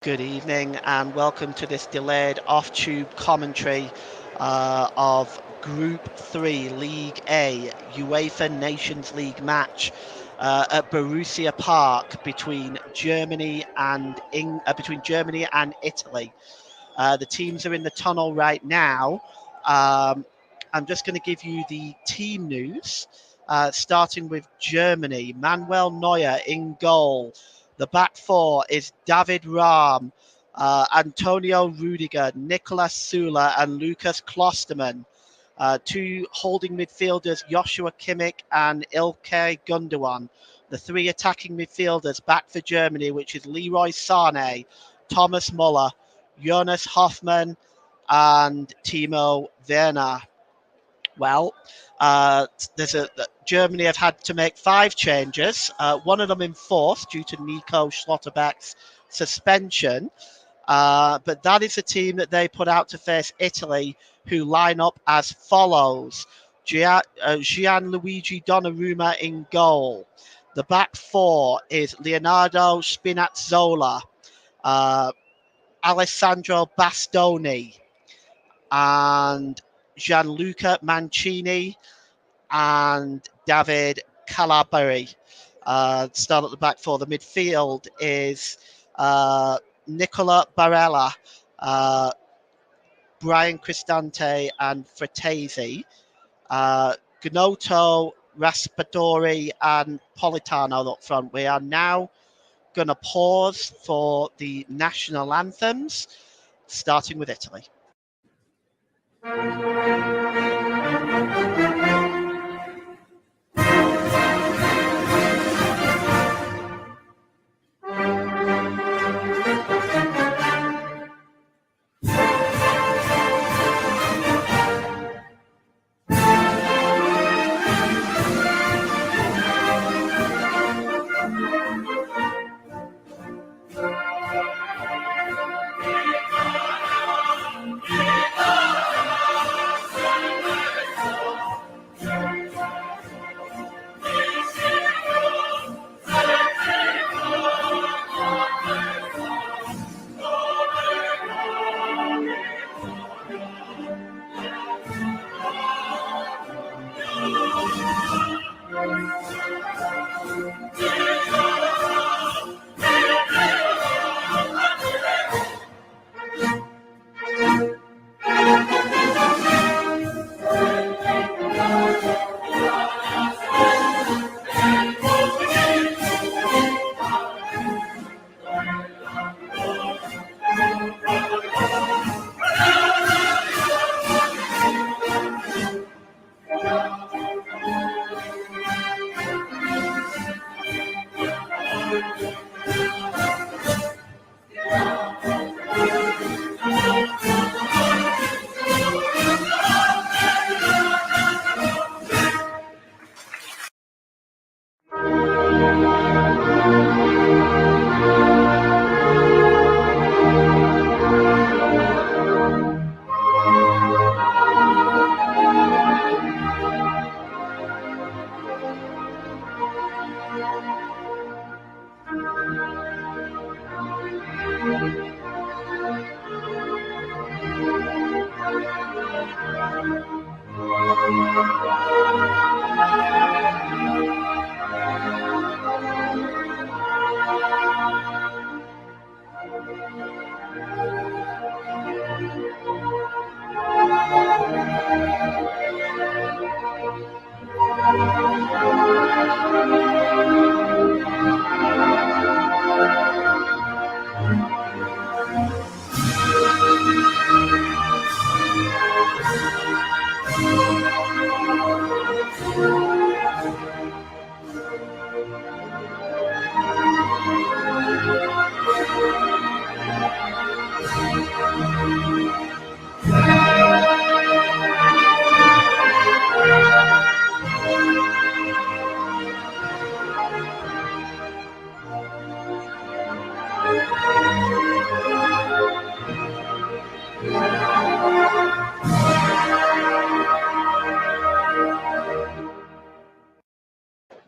Good evening and welcome to this delayed off-tube commentary of Group 3 League A UEFA Nations League match at Borussia Park between Germany and Italy. The teams are in the tunnel right now. I'm just going to give you the team news, starting with Germany. Manuel Neuer in goal. The back four is David Raum, Antonio Rudiger, Nicolas Sula, and Lucas Klostermann. Two holding midfielders, Joshua Kimmich and Ilkay Gundogan. The three attacking midfielders back for Germany, which is Leroy Sané, Thomas Muller, Jonas Hoffmann, and Timo Werner. Well, Germany have had to make five changes. One of them enforced due to Nico Schlotterbeck's suspension. But that is the team that they put out to face Italy, who line up as follows: Gianluigi Donnarumma in goal. The back four is Leonardo Spinazzola, uh, Alessandro Bastoni, and Gianluca Mancini, and David Calabari. Start at the back four. The midfield is Nicola Barella, uh, Brian Cristante, and Fratesi. Gnotto, Raspadori, and Politano up front. We are now going to pause for the national anthems, starting with Italy.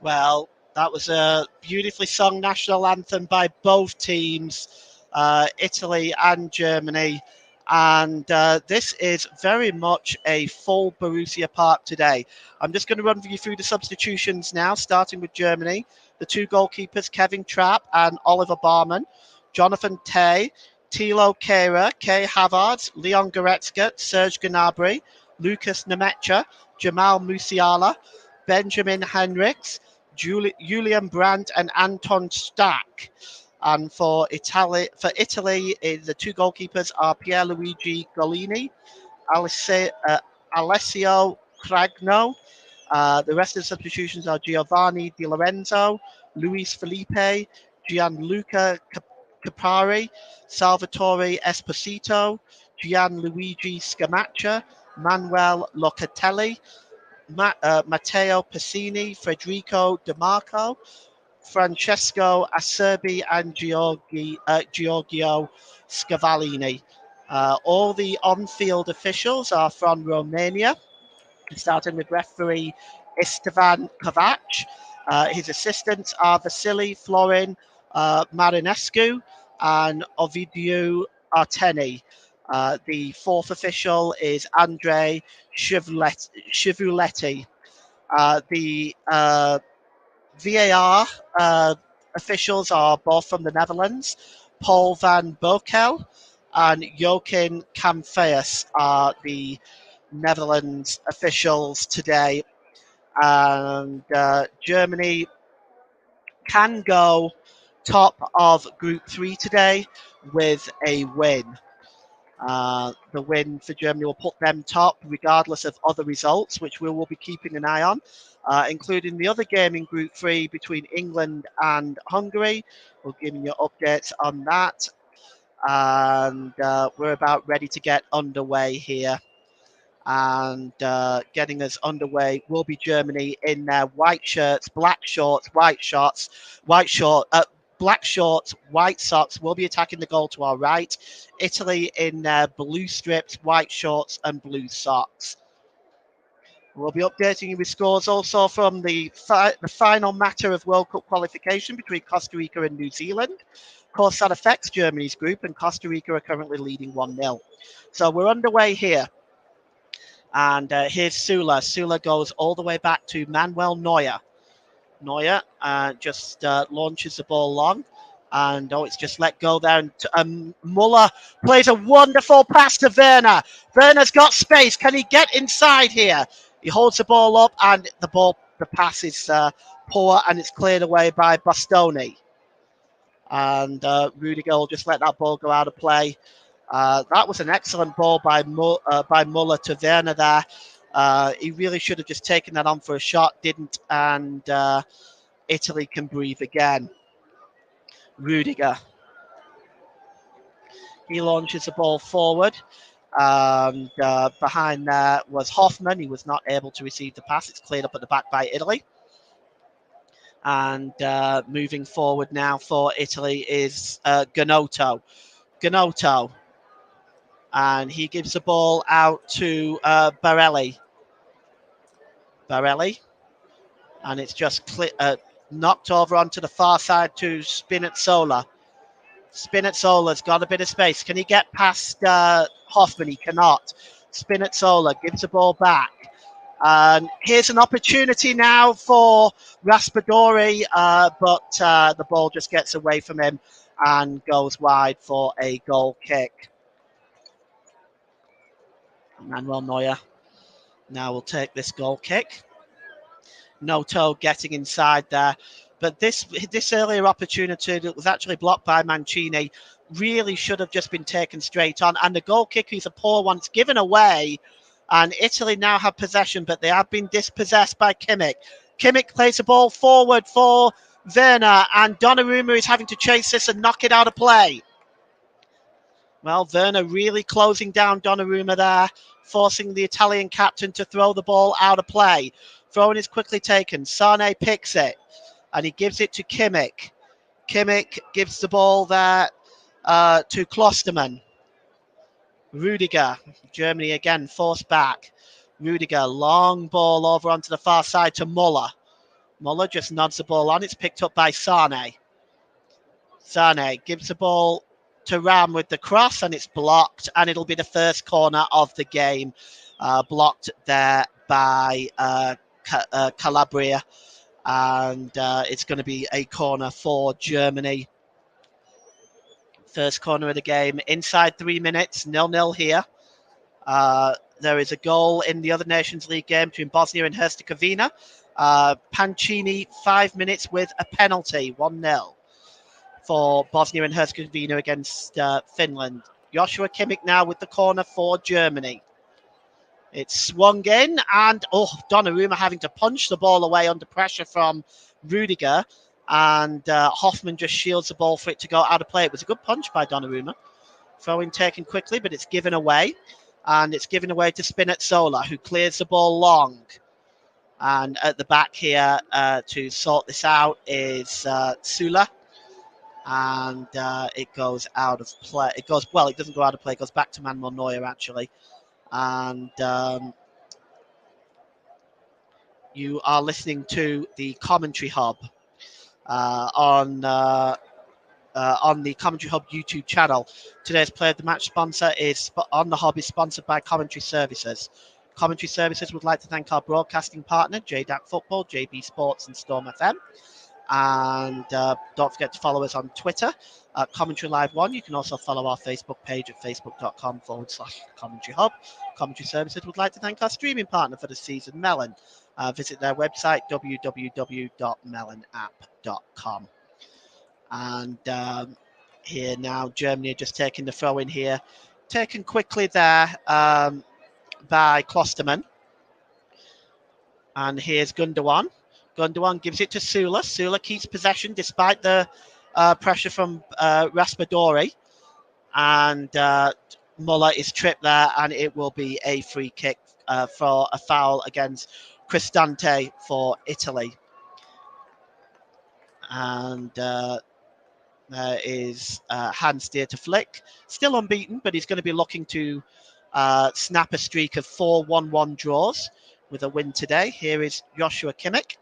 Well, that was a beautifully sung national anthem by both teams. Italy and Germany. And this is very much a full Borussia Park today. I'm just going to run you through the substitutions now, starting with Germany. The two goalkeepers, Kevin Trapp and Oliver Barman, Jonathan Tay, Thilo Kehrer, Kai Havertz, Leon Goretzka, Serge Gnabry, Lucas Nemecha, Jamal Musiala, Benjamin Henrichs, Julian Brandt, and Anton Stack. And for Italy, the two goalkeepers are Pierluigi Golini, Alessio Cragno. The rest of the substitutions are Giovanni Di Lorenzo, Luis Felipe, Gianluca Capari, Salvatore Esposito, Gianluigi Scamaccia, Manuel Locatelli, Matteo Pessini, Federico De Marco, Francesco Acerbi, and Giorgio Scavallini. All the on-field officials are from Romania, starting with referee Istvan Kovac. His assistants are Vasily Florin Marinescu and Ovidiu Arteni. The fourth official is Andrei Shivuletti. The VAR officials are both from the Netherlands. Paul van Bokel and Joachim Kamfeus are the Netherlands officials today. And Germany can go top of Group 3 today with a win. The win for Germany will put them top regardless of other results, which we will be keeping an eye on, including the other game in Group 3 between England and Hungary. We'll give you updates on that. And we're about ready to get underway here. And getting us underway will be Germany in their white shirts, black shorts, black shorts, white socks will be attacking the goal to our right. Italy in their blue strips, white shorts, and blue socks. We'll be updating you with scores also from the final matter of World Cup qualification between Costa Rica and New Zealand. Of course, that affects Germany's group, and Costa Rica are currently leading 1-0. So we're underway here. And here's Sula. Sula goes all the way back to Manuel Neuer. Neuer just launches the ball long. And it's just let go there. And Muller plays a wonderful pass to Werner. Werner's got space. Can he get inside here? He holds the ball up, and the pass is poor, and it's cleared away by Bastoni. And Rudiger will just let that ball go out of play. That was an excellent ball by Muller to Werner there. He really should have just taken that on for a shot, didn't, and Italy can breathe again. Rudiger. He launches the ball forward. And behind there was Hoffman. He was not able to receive the pass. It's cleared up at the back by Italy. And moving forward now for Italy is Gnonto. Gnonto. And he gives the ball out to Barelli. Barelli. And it's just knocked over onto the far side to Spinazzola. Spinazzola's got a bit of space. Can he get past Hoffman? He cannot. Spinazzola gives the ball back. And here's an opportunity now for Raspadori, but the ball just gets away from him and goes wide for a goal kick. Manuel Neuer now will take this goal kick. Noto getting inside there. But this earlier opportunity that was actually blocked by Mancini really should have just been taken straight on. And the goal kick is a poor one. It's given away. And Italy now have possession, but they have been dispossessed by Kimmich. Kimmich plays the ball forward for Werner. And Donnarumma is having to chase this and knock it out of play. Well, Werner really closing down Donnarumma there, forcing the Italian captain to throw the ball out of play. Throwing is quickly taken. Sane picks it, and he gives it to Kimmich. Kimmich gives the ball there to Klostermann. Rudiger. Germany again forced back. Rudiger, long ball over onto the far side to Muller. Muller just nods the ball on. It's picked up by Sane. Sane gives the ball to Ram with the cross, and it's blocked, and it'll be the first corner of the game, blocked there by Calabria, and it's going to be a corner for Germany. First corner of the game, inside 3 minutes, 0-0 here. There is a goal in the other Nations League game between Bosnia and Herzegovina. Pancini, 5 minutes with a penalty, 1-0 for Bosnia and Herzegovina against Finland. Joshua Kimmich now with the corner for Germany. It's swung in, and Donnarumma having to punch the ball away under pressure from Rudiger, and Hoffman just shields the ball for it to go out of play. It was a good punch by Donnarumma. Throw-in taken quickly, but it's given away. And it's given away to Spinazzola, who clears the ball long. And at the back here to sort this out is Sula. And it goes out of play. It doesn't go out of play. It goes back to Manuel Neuer, actually. And you are listening to the Commentary Hub on the Commentary Hub YouTube channel. Today's Player of the Match sponsor is On the Hub is sponsored by Commentary Services. Commentary Services would like to thank our broadcasting partner, JDAC Football, JB Sports and Storm FM. And don't forget to follow us on Twitter at Commentary Live 1. You can also follow our Facebook page at facebook.com/Commentary Hub. Commentary Services would like to thank our streaming partner for the season, Melon. Visit their website, www.melonapp.com. And here now, Germany are just taking the throw in here. Taken quickly there by Klostermann. And here's Gundogan. Gundogan gives it to Sula. Sula keeps possession despite the pressure from Raspadori. And Muller is tripped there, and it will be a free kick for a foul against Cristante for Italy. And there is Hans Dieter Flick, still unbeaten, but he's going to be looking to snap a streak of 4 1-1 draws with a win today. Here is Joshua Kimmich.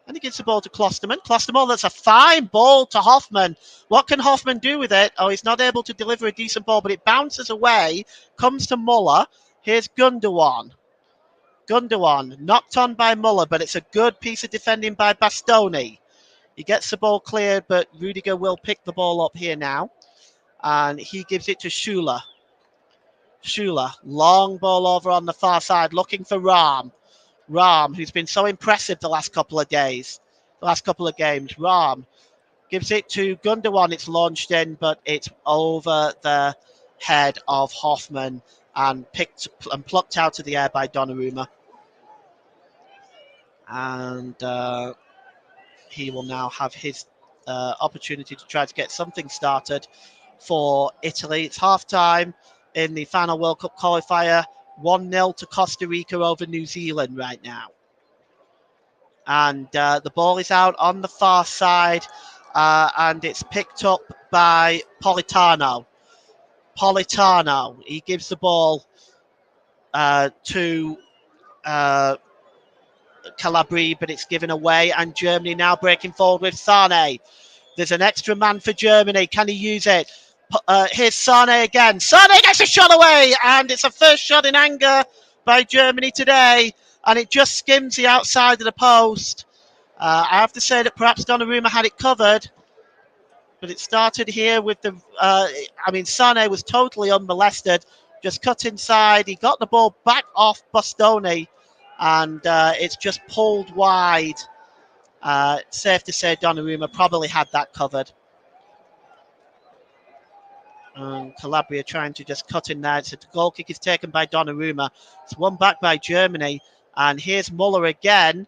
And he gives the ball to Klostermann. Klostermann, that's a fine ball to Hoffman. What can Hoffman do with it? Oh, he's not able to deliver a decent ball, but it bounces away, comes to Muller. Here's Gundogan. Gundogan, knocked on by Muller, but it's a good piece of defending by Bastoni. He gets the ball cleared, but Rudiger will pick the ball up here now. And he gives it to Schuler. Schuler, long ball over on the far side, looking for Rahm. Rahm, who's been so impressive the last couple of games. Rahm gives it to Gundogan. It's launched in, but it's over the head of Hoffman and picked and plucked out of the air by Donnarumma. And he will now have his opportunity to try to get something started for Italy. It's half-time in the final World Cup qualifier. 1-0 to Costa Rica over New Zealand right now. And the ball is out on the far side, and it's picked up by Politano. Politano, he gives the ball to Calabria, but it's given away, and Germany now breaking forward with Sane. There's an extra man for Germany. Can he use it? Here's Sane again. Sane gets a shot away, and it's a first shot in anger by Germany today, and it just skims the outside of the post. I have to say that perhaps Donnarumma had it covered, but it started here with the... Sane was totally unmolested, just cut inside. He got the ball back off Bastoni, and it's just pulled wide. Safe to say Donnarumma probably had that covered. And Calabria trying to just cut in there. So the goal kick is taken by Donnarumma. It's won back by Germany. And here's Muller again,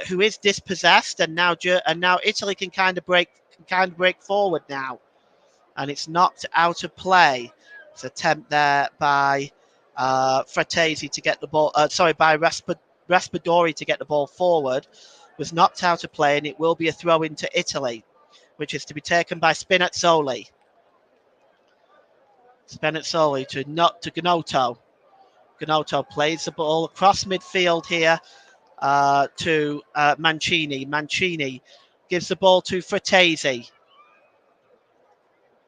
who is dispossessed, and now Italy can kind of break forward now. And it's knocked out of play. It's an attempt there by Fratesi to get the ball. By Raspadori to get the ball forward. Was knocked out of play, and it will be a throw into Italy, which is to be taken by Spinazzola. Spinazzola to Gnotto. Gnotto plays the ball across midfield here to Mancini. Mancini gives the ball to Fratesi.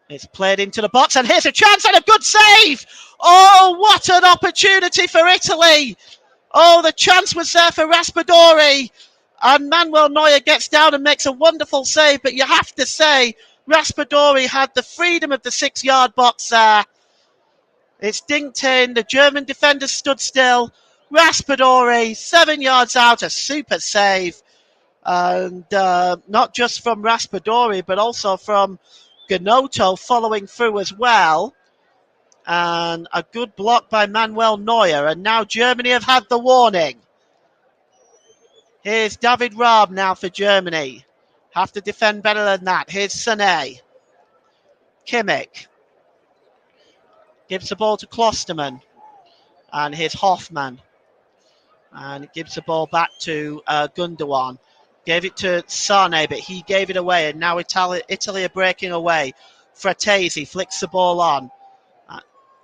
It's played into the box, and here's a chance and a good save. Oh, what an opportunity for Italy. Oh, the chance was there for Raspadori, and Manuel Neuer gets down and makes a wonderful save, but you have to say Raspadori had the freedom of the 6-yard box there. It's dinked in, the German defender stood still. Raspadori, 7 yards out, a super save. And not just from Raspadori, but also from Gnonto following through as well. And a good block by Manuel Neuer. And now Germany have had the warning. Here's David Raab now for Germany. Have to defend better than that. Here's Sané. Kimmich. Gives the ball to Klostermann. And here's Hoffman. And it gives the ball back to Gundogan. Gave it to Sane, but he gave it away. And now Italy are breaking away. Fratesi flicks the ball on.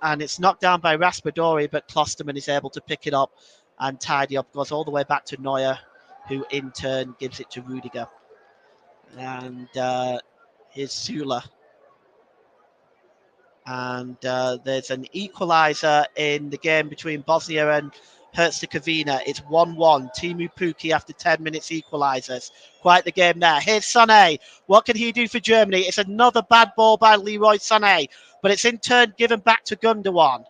And it's knocked down by Raspadori, but Klostermann is able to pick it up and tidy up. Goes all the way back to Neuer, who in turn gives it to Rudiger. And here's Süle. And there's an equaliser in the game between Bosnia and Herzegovina. It's 1-1. Teemu Pukki after 10 minutes equalisers. Quite the game there. Here's Sané. What can he do for Germany? It's another bad ball by Leroy Sané, but it's in turn given back to Gundogan.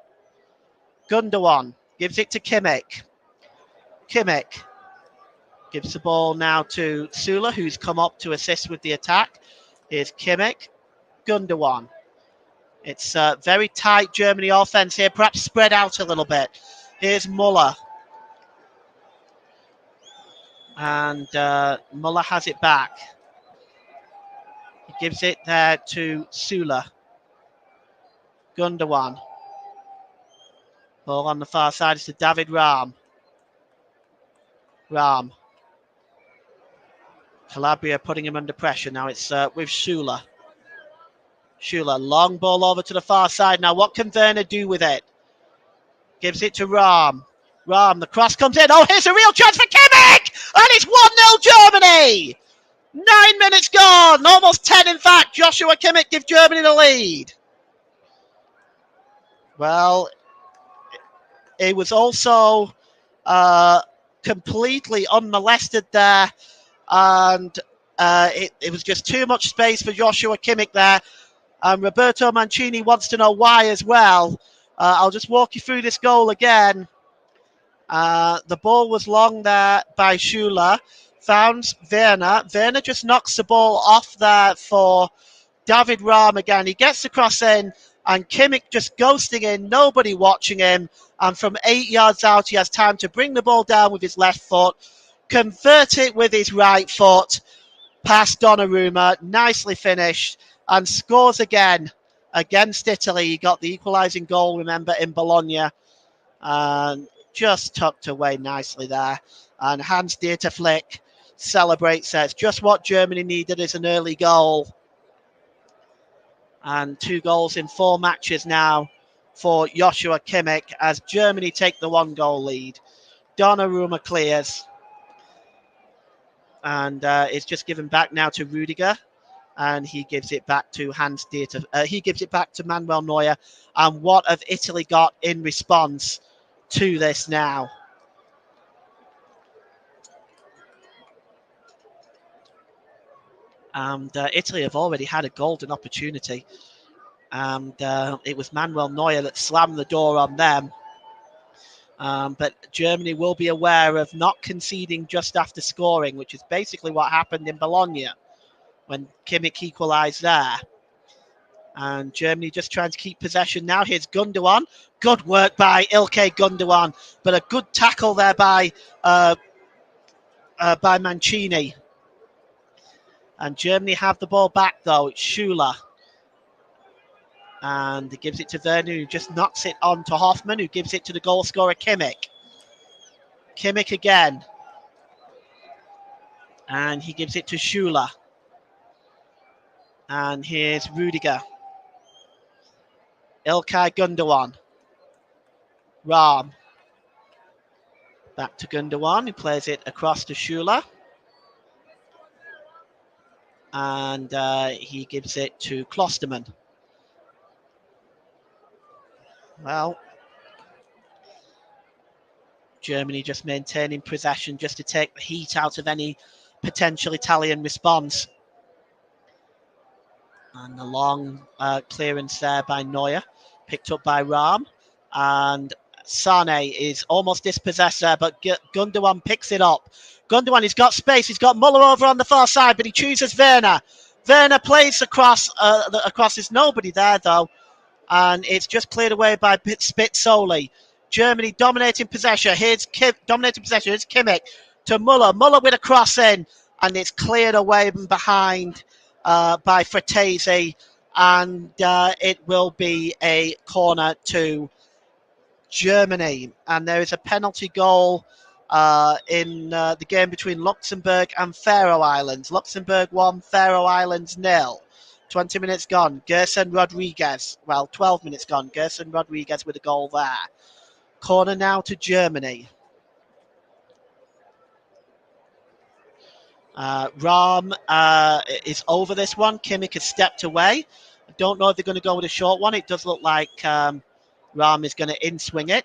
Gundogan gives it to Kimmich. Kimmich gives the ball now to Süle, who's come up to assist with the attack. Here's Kimmich. Gundogan. It's a very tight Germany offense here, perhaps spread out a little bit. Here's Muller. And Muller has it back. He gives it there to Süle. Gundogan. Ball on the far side is to David Raam. Raam. Calabria putting him under pressure. Now it's with Süle. Süle, long ball over to the far side. Now what can Werner do with it? Gives it to Raam. Raam, the cross comes in. Oh, here's a real chance for Kimmich! And it's 1-0 Germany! 9 minutes gone. Almost 10 in fact. Joshua Kimmich gives Germany the lead. Well, it was also completely unmolested there. And it was just too much space for Joshua Kimmich there. And Roberto Mancini wants to know why as well. I'll just walk you through this goal again. The ball was long there by Süle. Found Werner. Werner just knocks the ball off there for David Raam again. He gets the cross in, and Kimmich just ghosting in, nobody watching him. And from 8 yards out, he has time to bring the ball down with his left foot, convert it with his right foot, past Donnarumma, nicely finished, and scores again against Italy. He got the equalising goal, remember, in Bologna. And just tucked away nicely there. And Hans-Dieter Flick celebrates. Says just what Germany needed is an early goal. And 2 goals in 4 matches now for Joshua Kimmich as Germany take the 1-goal lead. Donnarumma clears. And it's just given back now to Rudiger. And he gives it back to Hans-Dieter. He gives it back to Manuel Neuer. And what have Italy got in response to this now? And Italy have already had a golden opportunity. And it was Manuel Neuer that slammed the door on them. But Germany will be aware of not conceding just after scoring, which is basically what happened in Bologna when Kimmich equalised there. And Germany just trying to keep possession now. Here's Gundogan. Good work by Ilkay Gundogan, but a good tackle there by Mancini. And Germany have the ball back though. It's Süle. And he gives it to Werner, who just knocks it on to Hoffman, who gives it to the goal scorer Kimmich. Kimmich again. And he gives it to Süle. And here's Rudiger. Ilkay Gundogan. Raam. Back to Gundogan, who plays it across to Süle. And he gives it to Klostermann. Well, Germany just maintaining possession just to take the heat out of any potential Italian response. And the long clearance there by Neuer, picked up by Rahm. And Sane is almost dispossessed there, but Gundogan picks it up. Gundogan, he's got space. He's got Muller over on the far side, but he chooses Werner. Werner plays across. There's nobody there, though. And it's just cleared away by Spitzoli. Germany dominating possession. Dominating possession. Here's Kimmich to Muller. Muller with a cross in, and it's cleared away behind by Fratesi, and it will be a corner to Germany. And there is a penalty goal in the game between Luxembourg and Faroe Islands. Luxembourg 1, Faroe Islands 0. 20 minutes gone. Gerson Rodriguez. Well, 12 minutes gone. Gerson Rodriguez with a goal there. Corner now to Germany. Rahm is over this one. Kimmich has stepped away. I don't know if they're going to go with a short one. It does look like Rahm is going to in-swing it.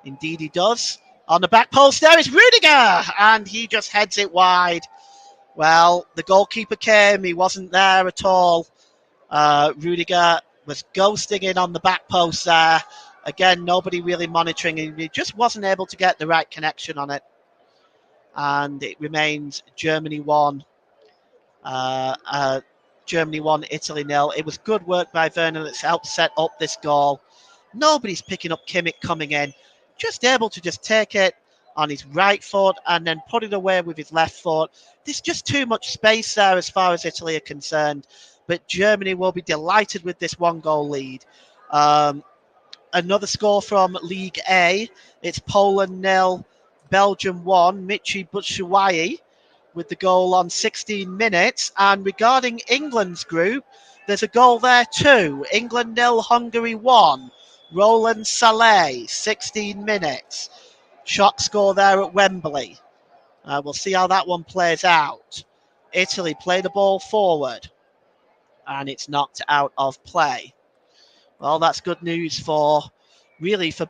Indeed he does. On the back post there is Rudiger, and he just heads it wide. Well, the goalkeeper came. He wasn't there at all. Rudiger was ghosting in on the back post there. Again, nobody really monitoring him. He just wasn't able to get the right connection on it. And it remains Germany 1. Germany 1, Italy 0. It was good work by Werner that's helped set up this goal. Nobody's picking up Kimmich coming in. Just able to just take it on his right foot and then put it away with his left foot. There's just too much space there as far as Italy are concerned. But Germany will be delighted with this 1-goal lead. Another score from League A. It's Poland 0, Belgium 1. Michy Batshuayi with the goal on 16 minutes. And regarding England's group, there's a goal there too. England 0, Hungary 1. Roland Saleh, 16 minutes. Shock score there at Wembley. We'll see how that one plays out. Italy play the ball forward, and it's knocked out of play. Well, that's good news for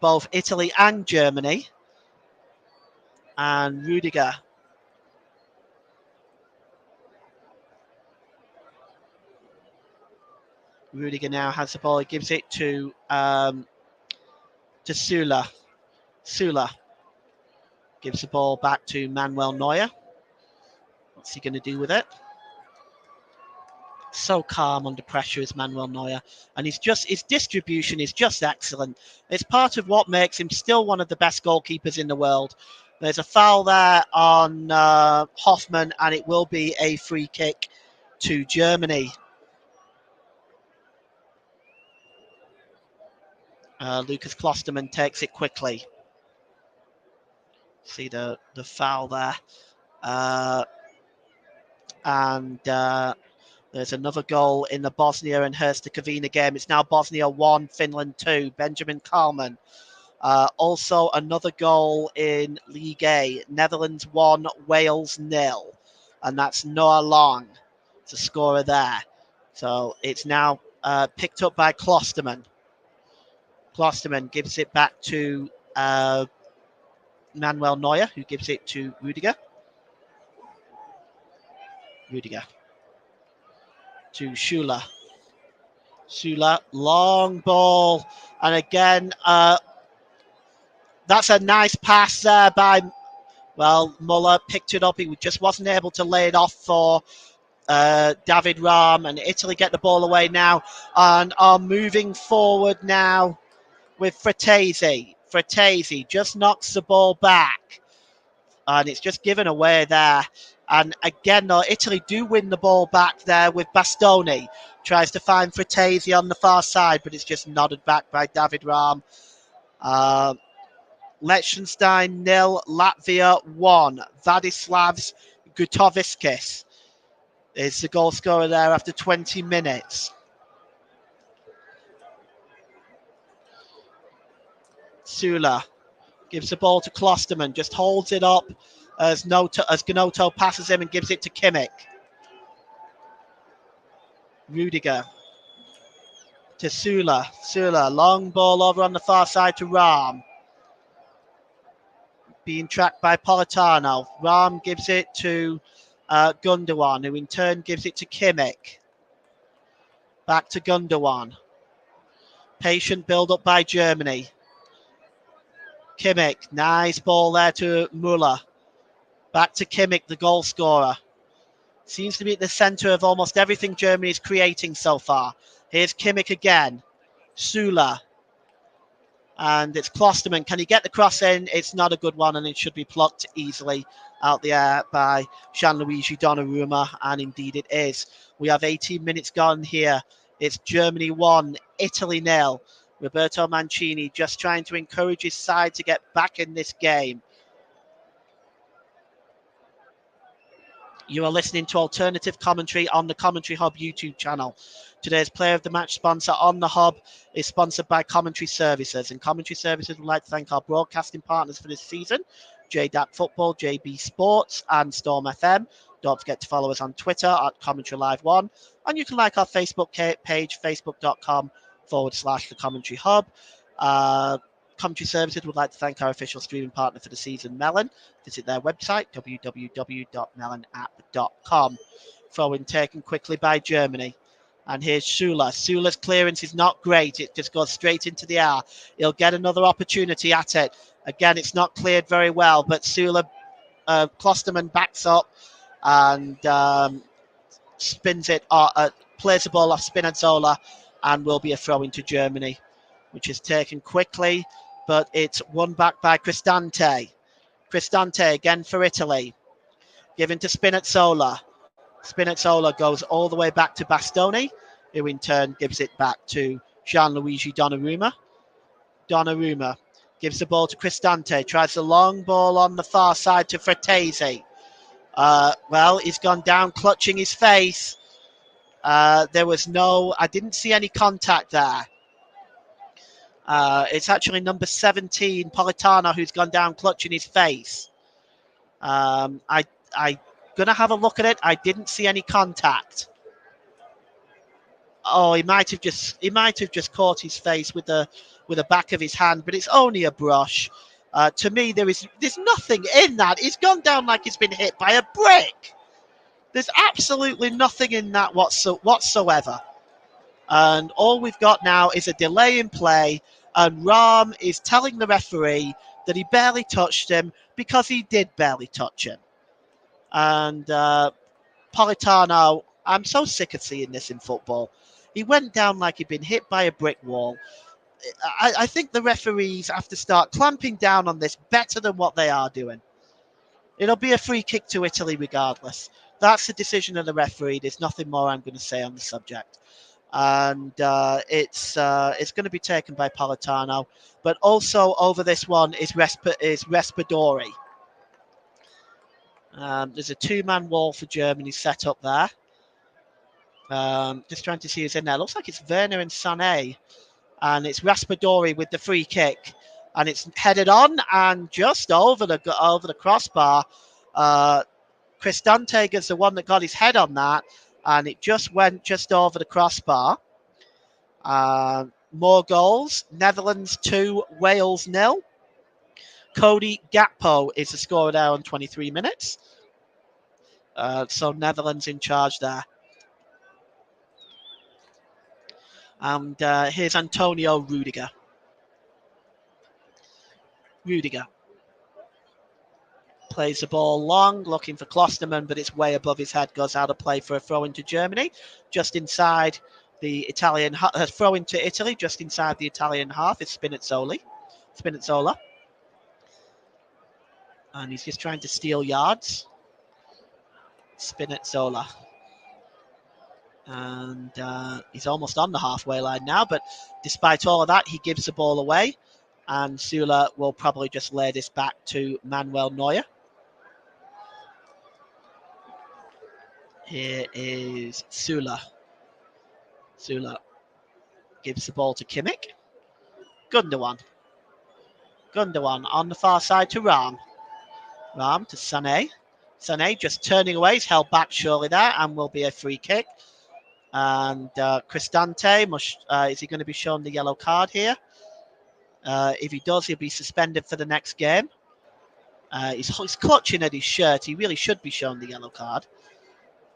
both Italy and Germany. And Rudiger. Rudiger now has the ball. He gives it to Sula. Sula gives the ball back to Manuel Neuer. What's he going to do with it? So calm under pressure is Manuel Neuer, and his distribution is just excellent. It's part of what makes him still one of the best goalkeepers in the world. There's a foul there on Hoffman, and it will be a free kick to Germany. Lucas Klosterman takes it quickly. See the foul there. And there's another goal in the Bosnia and Herzegovina game. It's now Bosnia 1, Finland 2. Benjamin Kalman. Also another goal in League A. Netherlands 1, Wales 0. And that's Noah Long. It's a scorer there. So it's now picked up by Klosterman. Klosterman gives it back to Manuel Neuer, who gives it to Rudiger. Rudiger to Sula. Sula, long ball. And again, that's a nice pass there by, Muller picked it up. He just wasn't able to lay it off for David Rahm. And Italy get the ball away now and are moving forward now with Fratesi. Fratesi just knocks the ball back. And it's just given away there. And again, though, Italy do win the ball back there with Bastoni. Tries to find Fratesi on the far side, but it's just nodded back by David Rahm. Liechtenstein 0, Latvia 1. Vadislavs Gutoviskis is the goal scorer there after 20 minutes. Sula gives the ball to Klosterman, just holds it up as Gnonto passes him and gives it to Kimmich. Rudiger. to Sula. Sula, long ball over on the far side to Ram. Being tracked by Politano. Ram gives it to Gundogan, who in turn gives it to Kimmich. Back to Gundogan. Patient build up by Germany. Kimmich, nice ball there to Müller. Back to Kimmich, the goal scorer. Seems to be at the centre of almost everything Germany is creating so far. Here's Kimmich again. Sula. And it's Klosterman. Can he get the cross in? It's not a good one, and it should be plucked easily out the air by Gianluigi Donnarumma, and indeed it is. We have 18 minutes gone here. It's Germany 1, Italy 0. Roberto Mancini just trying to encourage his side to get back in this game. You are listening to alternative commentary on the Commentary Hub YouTube channel. Today's Player of the Match sponsor on the Hub is sponsored by Commentary Services. And Commentary Services would like to thank our broadcasting partners for this season, JDAC Football, JB Sports, and Storm FM. Don't forget to follow us on Twitter at Commentary Live 1. And you can like our Facebook page, facebook.com/The Commentary Hub. Commentary Services would like to thank our official streaming partner for the season, Melon. Visit their website, www.melonapp.com. Throw-in taken quickly by Germany. And here's Sula. Sula's clearance is not great. It just goes straight into the air. He'll get another opportunity at it. Again, it's not cleared very well, but Sula, Klosterman backs up and spins it, plays the ball off Spinazzola, and will be a throw into Germany, which is taken quickly, but it's won back by Cristante. Cristante again for Italy. Given to Spinazzola. Spinazzola goes all the way back to Bastoni, who in turn gives it back to Gianluigi Donnarumma. Donnarumma gives the ball to Cristante, tries the long ball on the far side to Frattesi. Well, he's gone down clutching his face. I didn't see any contact there. It's actually number 17, Politano, who's gone down clutching his face. I'm gonna have a look at it. I didn't see any contact. Oh, he might have just caught his face with the back of his hand, but it's only a brush. To me, there's nothing in that. He's gone down like he's been hit by a brick. There's absolutely nothing in that whatsoever. And all we've got now is a delay in play, and Ram is telling the referee that he barely touched him because he did barely touch him. And Politano, I'm so sick of seeing this in football. He went down like he'd been hit by a brick wall. I think the referees have to start clamping down on this better than what they are doing. It'll be a free kick to Italy regardless. That's the decision of the referee. There's nothing more I'm going to say on the subject. And it's going to be taken by Politano. But also over this one is Raspadori. There's a two-man wall for Germany set up there. Just trying to see who's in there. Looks like it's Werner and Sané. And it's Raspadori with the free kick. And it's headed on and just over the crossbar. Cristante is the one that got his head on that. And it just went just over the crossbar. More goals. Netherlands 2, Wales 0. Cody Gakpo is the scorer there on 23 minutes. So Netherlands in charge there. And here's Antonio Rudiger. Rudiger plays the ball long, looking for Klosterman, but it's way above his head, goes out of play for a throw into Germany. Just inside the Italian throw into Italy, just inside the Italian half is Spinazzola. And he's just trying to steal yards. Spinazzola. And he's almost on the halfway line now, but despite all of that, he gives the ball away. And Sula will probably just lay this back to Manuel Neuer. Here is Sula. Sula gives the ball to Kimmich. Gundogan on the far side to Ram. Ram to Sané. Sané just turning away. He's held back surely there and will be a free kick. And Cristante, is he going to be shown the yellow card here? If he does, he'll be suspended for the next game. He's clutching at his shirt. He really should be shown the yellow card.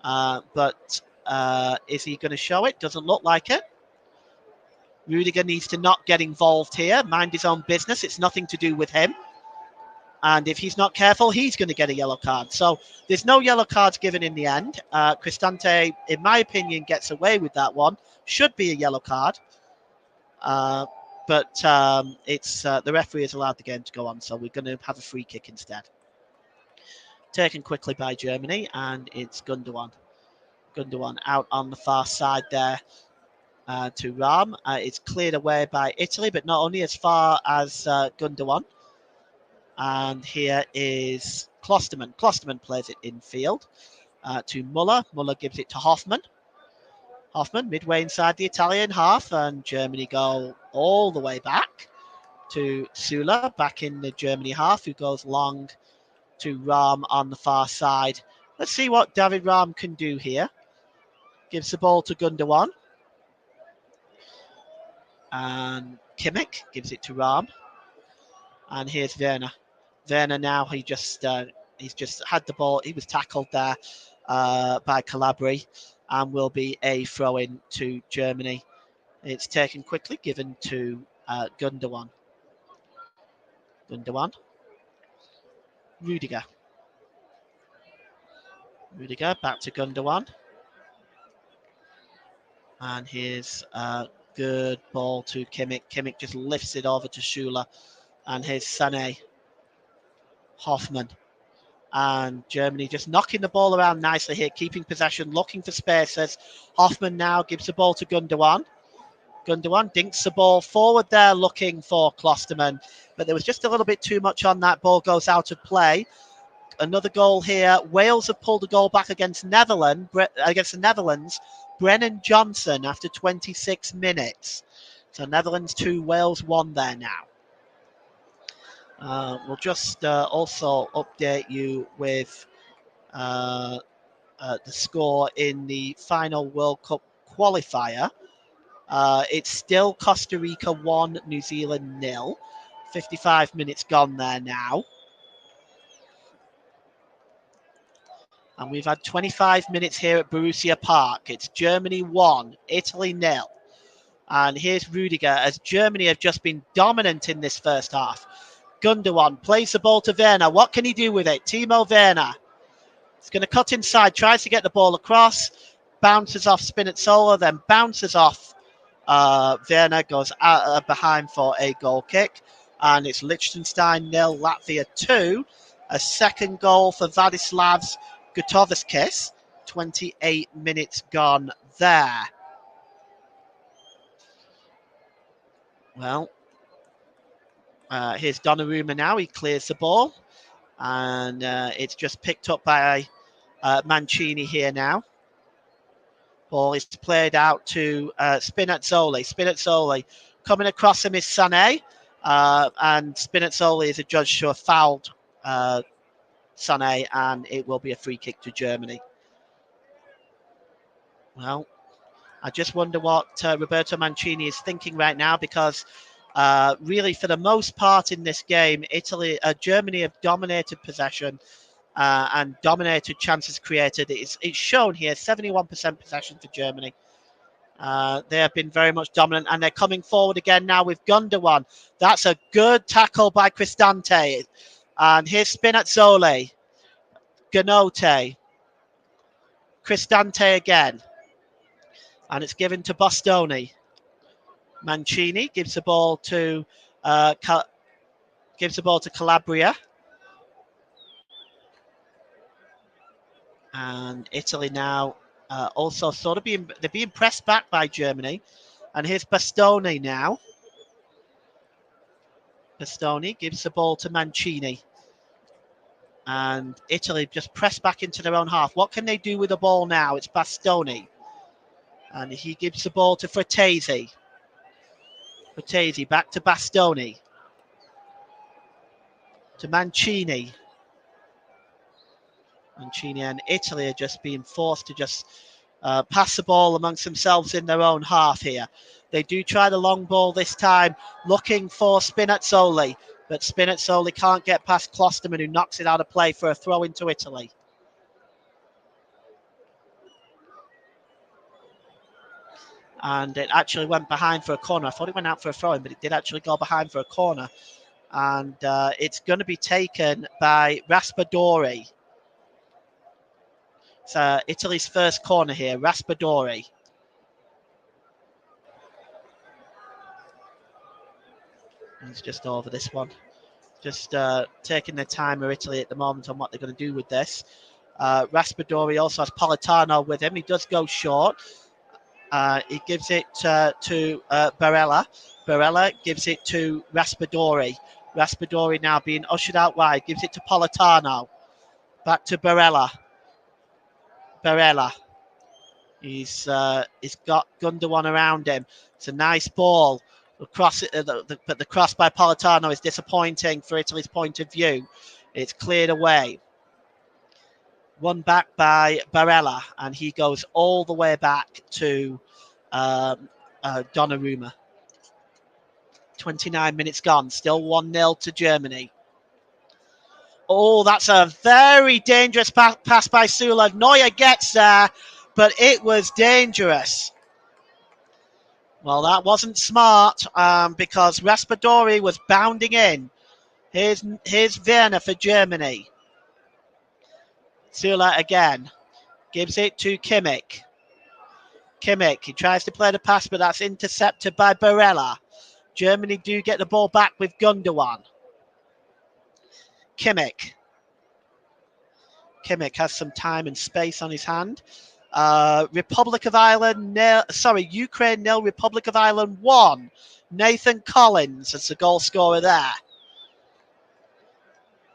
But is he going to show it? Doesn't look like it. Rudiger needs to not get involved here. Mind his own business. It's nothing to do with him. And if he's not careful, he's going to get a yellow card. So there's no yellow cards given in the end. Cristante, in my opinion, gets away with that one. Should be a yellow card. But it's the referee has allowed the game to go on. So we're going to have a free kick instead. Taken quickly by Germany. And it's Gundogan. Gundogan out on the far side there to Ram. It's cleared away by Italy, but not only as far as Gundogan. And here is Klosterman. Klosterman plays it infield to Muller. Muller gives it to Hoffman. Hoffman midway inside the Italian half, and Germany go all the way back to Sula, back in the Germany half, who goes long to Ram on the far side. Let's see what David Ram can do here. Gives the ball to Gundogan. And Kimmich gives it to Ram. And here's Werner. Werner now, he's just had the ball. He was tackled there by Calabria, and will be a throw-in to Germany. It's taken quickly, given to Gundogan. Gundogan. Rudiger. Rudiger back to Gundogan. And here's a good ball to Kimmich. Kimmich just lifts it over to Schuler. And here's Sané. Hoffman. And Germany just knocking the ball around nicely here, keeping possession, looking for spaces. Hoffman now gives the ball to Gundogan. Gundogan dinks the ball forward there, looking for Klosterman. But there was just a little bit too much on that. Ball goes out of play. Another goal here. Wales have pulled a goal back against the Netherlands. Brennan Johnson after 26 minutes. So Netherlands 2, Wales 1 there now. We'll just also update you with the score in the final World Cup qualifier. It's still Costa Rica 1, New Zealand 0. 55 minutes gone there now. And we've had 25 minutes here at Borussia Park. It's Germany 1, Italy 0. And here's Rudiger, as Germany have just been dominant in this first half. Gundogan plays the ball to Werner. What can he do with it? Timo Werner. He's going to cut inside, tries to get the ball across, bounces off Spinazzola, then bounces off Werner, goes out behind for a goal kick. And it's Liechtenstein 0, Latvia 2. A second goal for Vadislavs Gutovskis. 28 minutes gone there. Well, here's Donnarumma now. He clears the ball. And it's just picked up by Mancini here now. Ball is played out to Spinazzola. Spinazzola coming across him is Sané. And Spinazzola is adjudged to have fouled Sané, and it will be a free kick to Germany. Well, I just wonder what Roberto Mancini is thinking right now, because really, for the most part in this game, Germany have dominated possession and dominated chances created. It's shown here, 71% possession for Germany. They have been very much dominant, and they're coming forward again now with Gundogan. That's a good tackle by Cristante. And here's Spinazzola. Ganote. Cristante again. And it's given to Bastoni. Mancini gives the ball to Calabria. And Italy now also sort of they're being pressed back by Germany. And here's Bastoni now. Bastoni gives the ball to Mancini. And Italy just pressed back into their own half. What can they do with the ball now? It's Bastoni. And he gives the ball to Frattesi. Frattesi back to Bastoni. To Mancini. Mancini and Italy are just being forced to just pass the ball amongst themselves in their own half here. They do try the long ball this time, looking for Spinazzola, but Spinazzola can't get past Klosterman, who knocks it out of play for a throw into Italy. And it actually went behind for a corner. I thought it went out for a throw-in, but it did actually go behind for a corner. And it's going to be taken by Raspadori. It's Italy's first corner here, Raspadori. He's just over this one. Just taking their time with Italy at the moment on what they're going to do with this. Raspadori also has Politano with him. He does go short. He gives it to Barella. Barella gives it to Raspadori. Raspadori now being ushered out wide. Gives it to Politano. Back to Barella. Barella. He's got Gundogan around him. It's a nice ball. But the cross by Politano is disappointing for Italy's point of view. It's cleared away. Won back by Barella, and he goes all the way back to Donnarumma. 29 minutes gone, still 1-0 to Germany. Oh, that's a very dangerous pass by Sula. Neuer gets there, but it was dangerous. Well, that wasn't smart because Raspadori was bounding in. Here's Werner for Germany. Sula again. Gives it to Kimmich. Kimmich, he tries to play the pass, but that's intercepted by Barella. Germany do get the ball back with Gundogan. Kimmich. Kimmich has some time and space on his hand. Republic of Ireland, Ukraine 0, Republic of Ireland 1. Nathan Collins as the goal scorer there.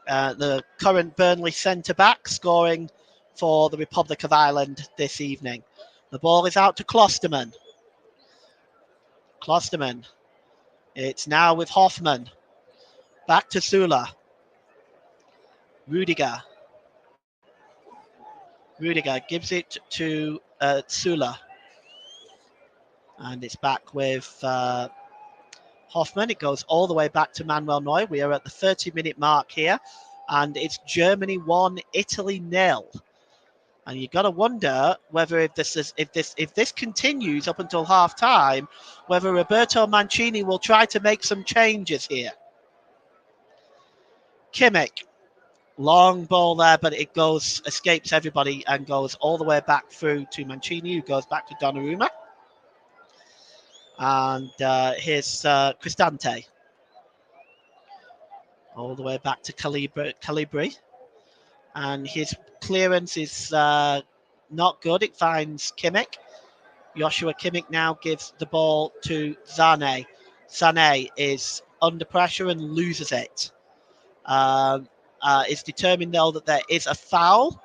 The current Burnley centre-back scoring for the Republic of Ireland this evening. The ball is out to Klosterman. Klosterman. It's now with Hoffman. Back to Sula. Rudiger. Rudiger gives it to Sula. And it's back with Hoffman. It goes all the way back to Manuel Neuer. We are at the 30-minute mark here. And it's Germany 1, Italy 0. And you've got to wonder whether if this continues up until half time, whether Roberto Mancini will try to make some changes here. Kimmich, long ball there, but it escapes everybody and goes all the way back through to Mancini, who goes back to Donnarumma. And here's Cristante. All the way back to Calibri. And his clearance is not good. It finds Kimmich. Joshua Kimmich now gives the ball to Sané. Sané is under pressure and loses it. Is determined, though, that there is a foul.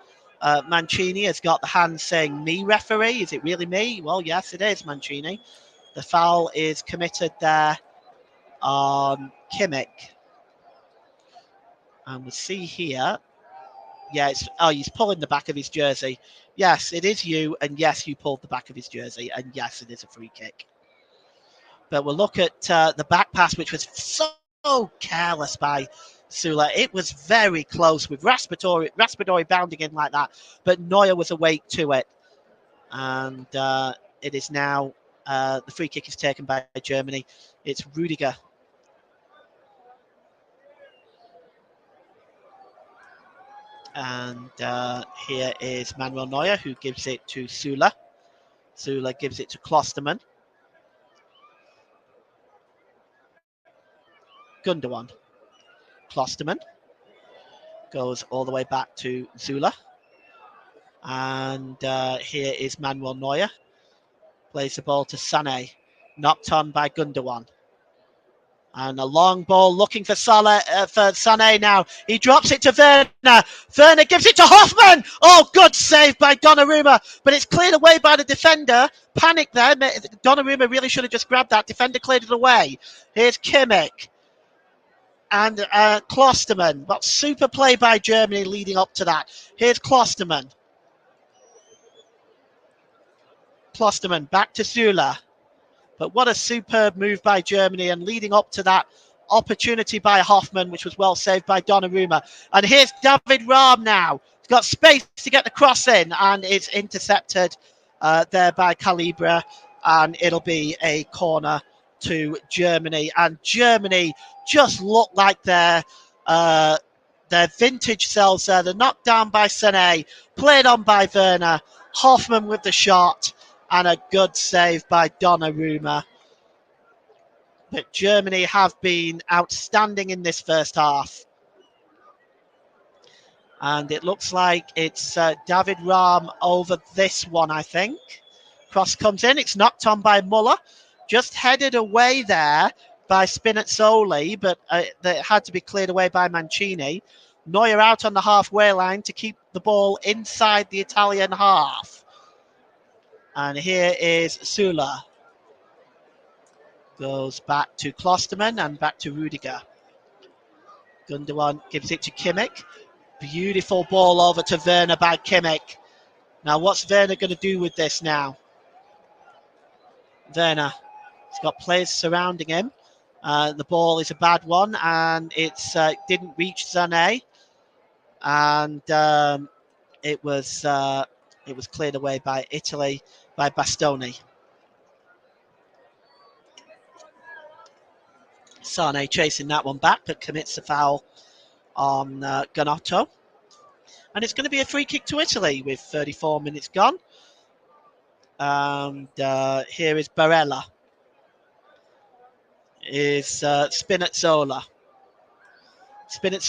Mancini has got the hand saying, "Me, referee." Is it really me? Well, yes, it is, Mancini. The foul is committed there on Kimmich. And we see here, yeah, he's pulling the back of his jersey. Yes, it is you, and yes, you pulled the back of his jersey, and yes, it is a free kick. But we'll look at the back pass, which was so careless by Sula. It was very close with Raspadori bounding in like that, but Neuer was awake to it. And it is now, the free kick is taken by Germany. It's Rudiger. And here is Manuel Neuer, who gives it to Sula. Sula gives it to Klosterman. Gundogan. Klosterman goes all the way back to Sula. And here is Manuel Neuer. Plays the ball to Sané. Knocked on by Gundogan. And a long ball looking for Sané now. He drops it to Werner. Werner gives it to Hoffman. Oh, good save by Donnarumma. But it's cleared away by the defender. Panic there. Donnarumma really should have just grabbed that. Defender cleared it away. Here's Kimmich. And Klosterman. What super play by Germany leading up to that. Here's Klosterman. Klostermann, back to Zula. But what a superb move by Germany, and leading up to that opportunity by Hoffman, which was well saved by Donnarumma. And here's David Raum now. He's got space to get the cross in, and it's intercepted there by Calibria, and it'll be a corner to Germany. And Germany just look like their vintage selves there. They're knocked down by Sané, played on by Werner, Hoffman with the shot, and a good save by Donnarumma. But Germany have been outstanding in this first half. And it looks like it's David Raum over this one, I think. Cross comes in. It's knocked on by Muller. Just headed away there by Spinazzola, but it had to be cleared away by Mancini. Neuer out on the halfway line to keep the ball inside the Italian half. And here is Sula. Goes back to Klostermann and back to Rudiger. Gundogan gives it to Kimmich. Beautiful ball over to Werner by Kimmich. Now what's Werner going to do with this now? Werner. He's got players surrounding him. The ball is a bad one, and it's didn't reach Sané. And it was cleared away by Italy, by Bastoni. Sané chasing that one back, but commits a foul on Gnonto. And it's going to be a free kick to Italy with 34 minutes gone. And here is Barella. Is Spinazzola.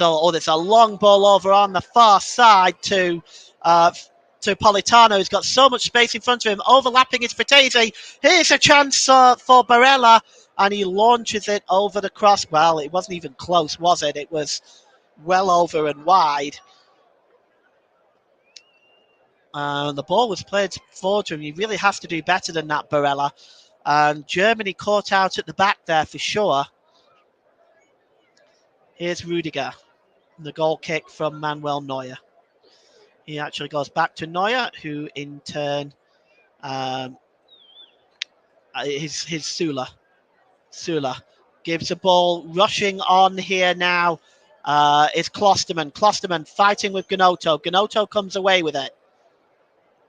Oh, there's a long ball over on the far side to Politano, who's got so much space in front of him. Overlapping is Fratesi. Here's a chance for Barella, and he launches it over the cross. Well, it wasn't even close, was it? It was well over and wide. The ball was played forward to him. He really has to do better than that, Barella. And Germany caught out at the back there for sure. Here's Rudiger. The goal kick from Manuel Neuer. He actually goes back to Neuer, who in turn his Sula. Sula gives the ball rushing on here now. Is Klostermann. Klostermann fighting with Gnonto. Gnonto comes away with it.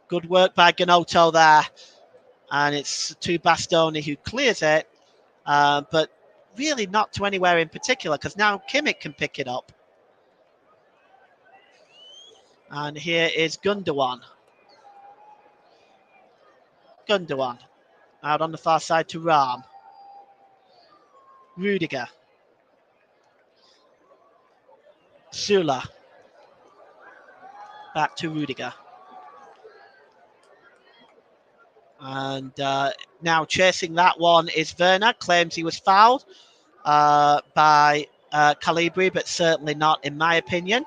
Good work by Gnonto there. And it's to Bastoni, who clears it. But really not to anywhere in particular, because now Kimmich can pick it up. And here is Gundogan. Gundogan out on the far side to Raum. Rudiger. Sula. Back to Rudiger. And now chasing that one is Werner. Claims he was fouled by Calibri, but certainly not in my opinion.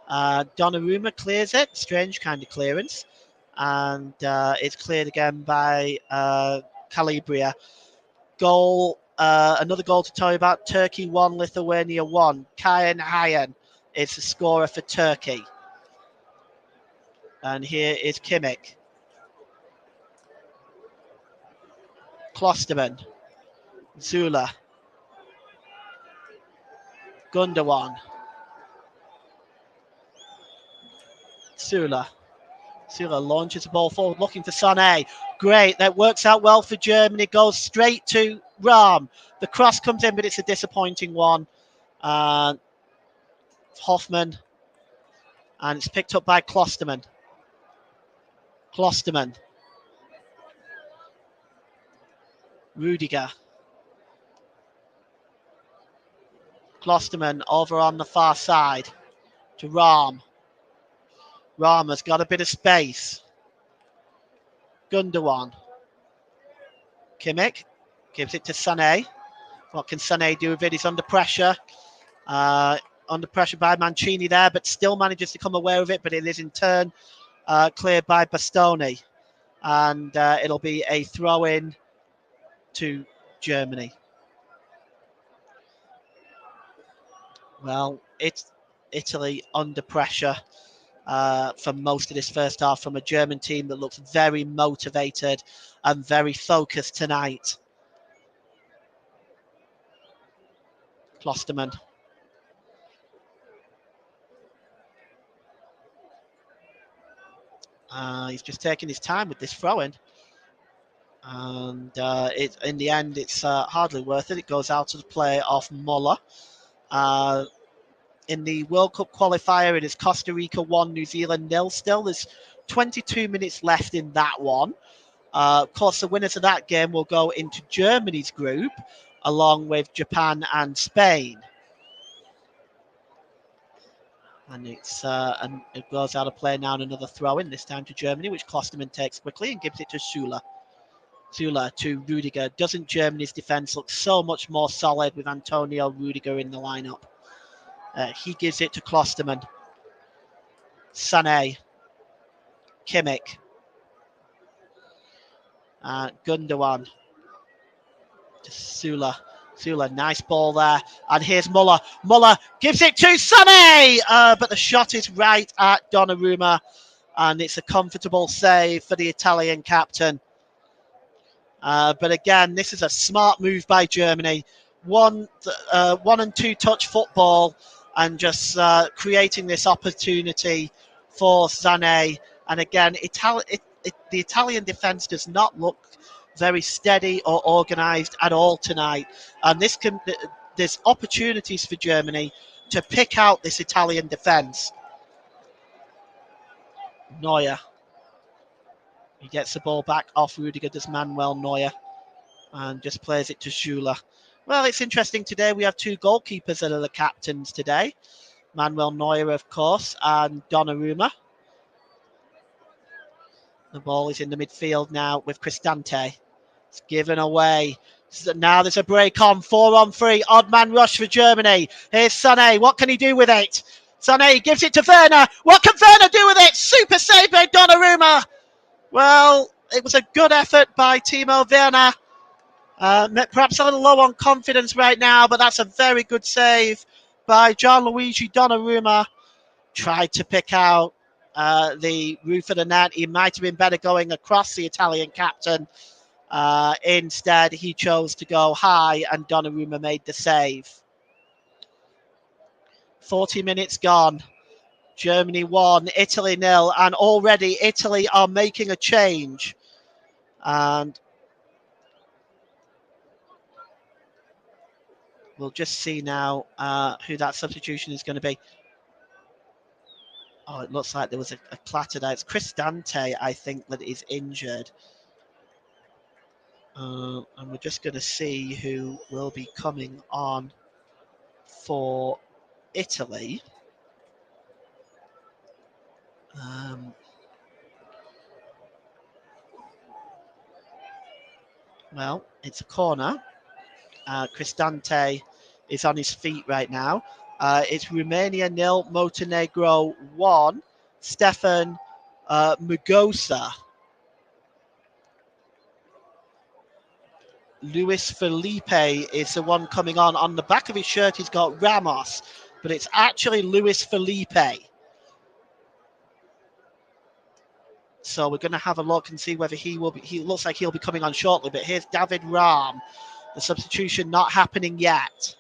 Donnarumma clears it. Strange kind of clearance. And it's cleared again by Calibria. Goal. Another goal to tell you about. Turkey 1, Lithuania 1. Kaan Ayhan is the scorer for Turkey. And here is Kimmich. Klostermann. Zula. Gundogan. Sula launches the ball forward, looking for Sané. Great, that works out well for Germany. Goes straight to Raum. The cross comes in, but it's a disappointing one. Hoffman. And it's picked up by Klostermann. Rudiger. Klostermann over on the far side to Raum. Raum has got a bit of space. Gundogan. Kimmich gives it to Sané. What can Sané do with it? He's under pressure. Under pressure by Mancini there, but still manages to come away with it. But it is in turn cleared by Bastoni. And it'll be a throw-in to Germany. Well, it's Italy under pressure. for most of this first half from a German team that looks very motivated and very focused tonight. Klostermann. He's just taking his time with this throw-in. And in the end, it's hardly worth it. It goes out of the play off Muller. In the World Cup qualifier, it is Costa Rica 1, New Zealand 0 still. There's 22 minutes left in that one. Of course, the winners of that game will go into Germany's group, along with Japan and Spain. And and it goes out of play now, and another throw-in, this time to Germany, which Klostermann takes quickly and gives it to Süle. Süle to Rudiger. Doesn't Germany's defence look so much more solid with Antonio Rudiger in the lineup? He gives it to Klostermann. Sané. Kimmich. Gundogan. To Süle. Süle, nice ball there. And here's Muller. Muller gives it to Sané! But the shot is right at Donnarumma. And it's a comfortable save for the Italian captain. But again, this is a smart move by Germany. One and two touch football and just creating this opportunity for Sané. And again, the Italian defence does not look very steady or organised at all tonight. And there's opportunities for Germany to pick out this Italian defence. Neuer. He gets the ball back off Rudiger, does Manuel Neuer. And just plays it to Süle. Well, it's interesting today. We have two goalkeepers that are the captains today. Manuel Neuer, of course, and Donnarumma. The ball is in the midfield now with Cristante. It's given away. So now there's a break on. 4-on-3. Odd man rush for Germany. Here's Sané. What can he do with it? Sané gives it to Werner. What can Werner do with it? Super save by Donnarumma. Well, it was a good effort by Timo Werner. Perhaps a little low on confidence right now, but that's a very good save by Gianluigi Donnarumma. Tried to pick out the roof of the net. He might have been better going across the Italian captain. Instead, he chose to go high, and Donnarumma made the save. 40 minutes gone. Germany 1, Italy 0, and already Italy are making a change. And we'll just see now who that substitution is going to be. Oh, it looks like there was a clatter there. It's Cristante, I think, that is injured. And we're just going to see who will be coming on for Italy. Well, it's a corner. Cristante is on his feet right now. It's Romania 0, Montenegro 1. Stefan Mugosa. Luis Felipe is the one coming on. On the back of his shirt, he's got Ramos, but it's actually Luis Felipe. So we're going to have a look and see whether he will be. He looks like he'll be coming on shortly, but here's David Raum. The substitution not happening yet.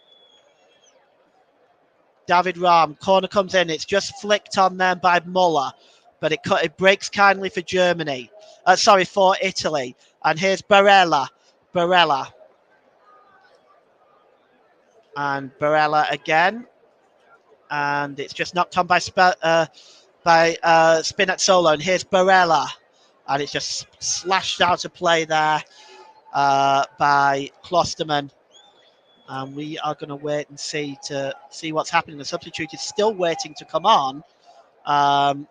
David Raum, corner comes in. It's just flicked on them by Muller, but it breaks kindly for Germany. For Italy. And here's Barella. And Barella again. And it's just knocked on by Spinazzola. And here's Barella. And it's just slashed out of play there by Klostermann. And we are going to wait and see what's happening. The substitute is still waiting to come on.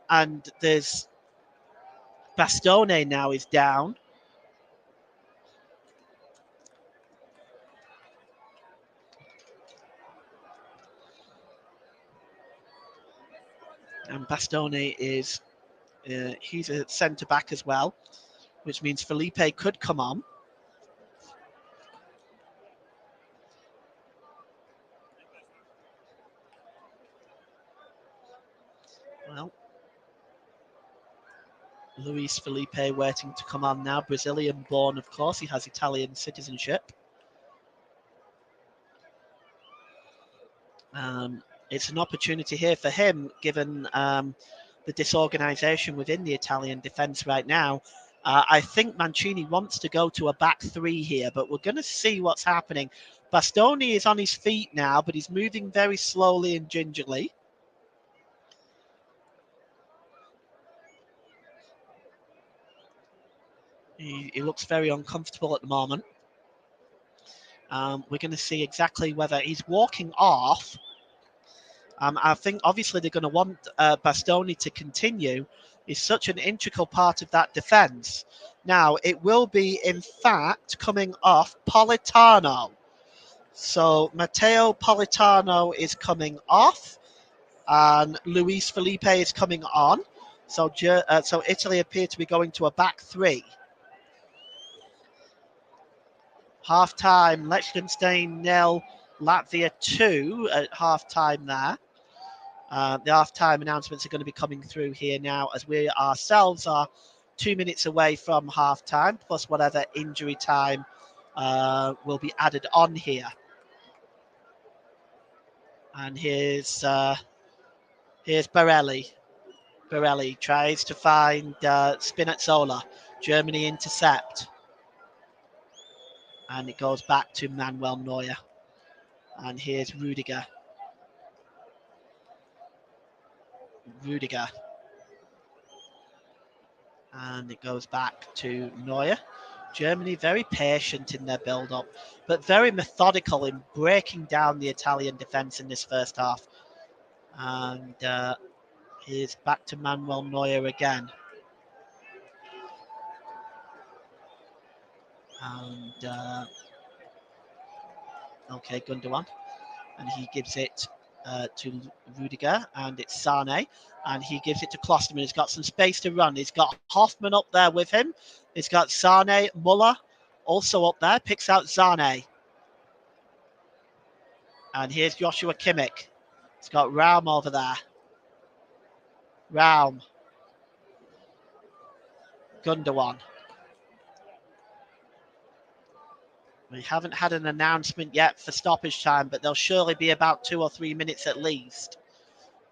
And there's Bastoni now is down. And Bastoni is he's a centre back as well, which means Felipe could come on. Well, Luis Felipe waiting to come on now. Brazilian born, of course. He has Italian citizenship. It's an opportunity here for him, given the disorganisation within the Italian defence right now. I think Mancini wants to go to a back three here, but we're going to see what's happening. Bastoni is on his feet now, but he's moving very slowly and gingerly. He looks very uncomfortable at the moment. We're going to see exactly whether he's walking off. I think obviously they're going to want Bastoni to continue. He's such an integral part of that defence. Now, it will be, in fact, coming off Politano. So Matteo Politano is coming off, and Luis Felipe is coming on. So Italy appear to be going to a back three. Half-time, Liechtenstein 0, Latvia 2 at half-time there. The half-time announcements are going to be coming through here now, as we ourselves are 2 minutes away from half-time, plus whatever injury time will be added on here. And here's Barelli. Barelli tries to find Spinazzola. Germany intercept. And it goes back to Manuel Neuer. And here's Rudiger. And it goes back to Neuer. Germany very patient in their build-up, but very methodical in breaking down the Italian defence in this first half. And here's back to Manuel Neuer again. And okay, Gundogan. And he gives it to Rudiger, and it's Sane, and he gives it to Klostermann. He's got some space to run. He's got Hoffman up there with him. He's got Sane, Muller also up there, picks out Sane. And here's Joshua Kimmich. He's got Raum over there. Raum. Gundogan. We haven't had an announcement yet for stoppage time, but there'll surely be about 2 or 3 minutes at least.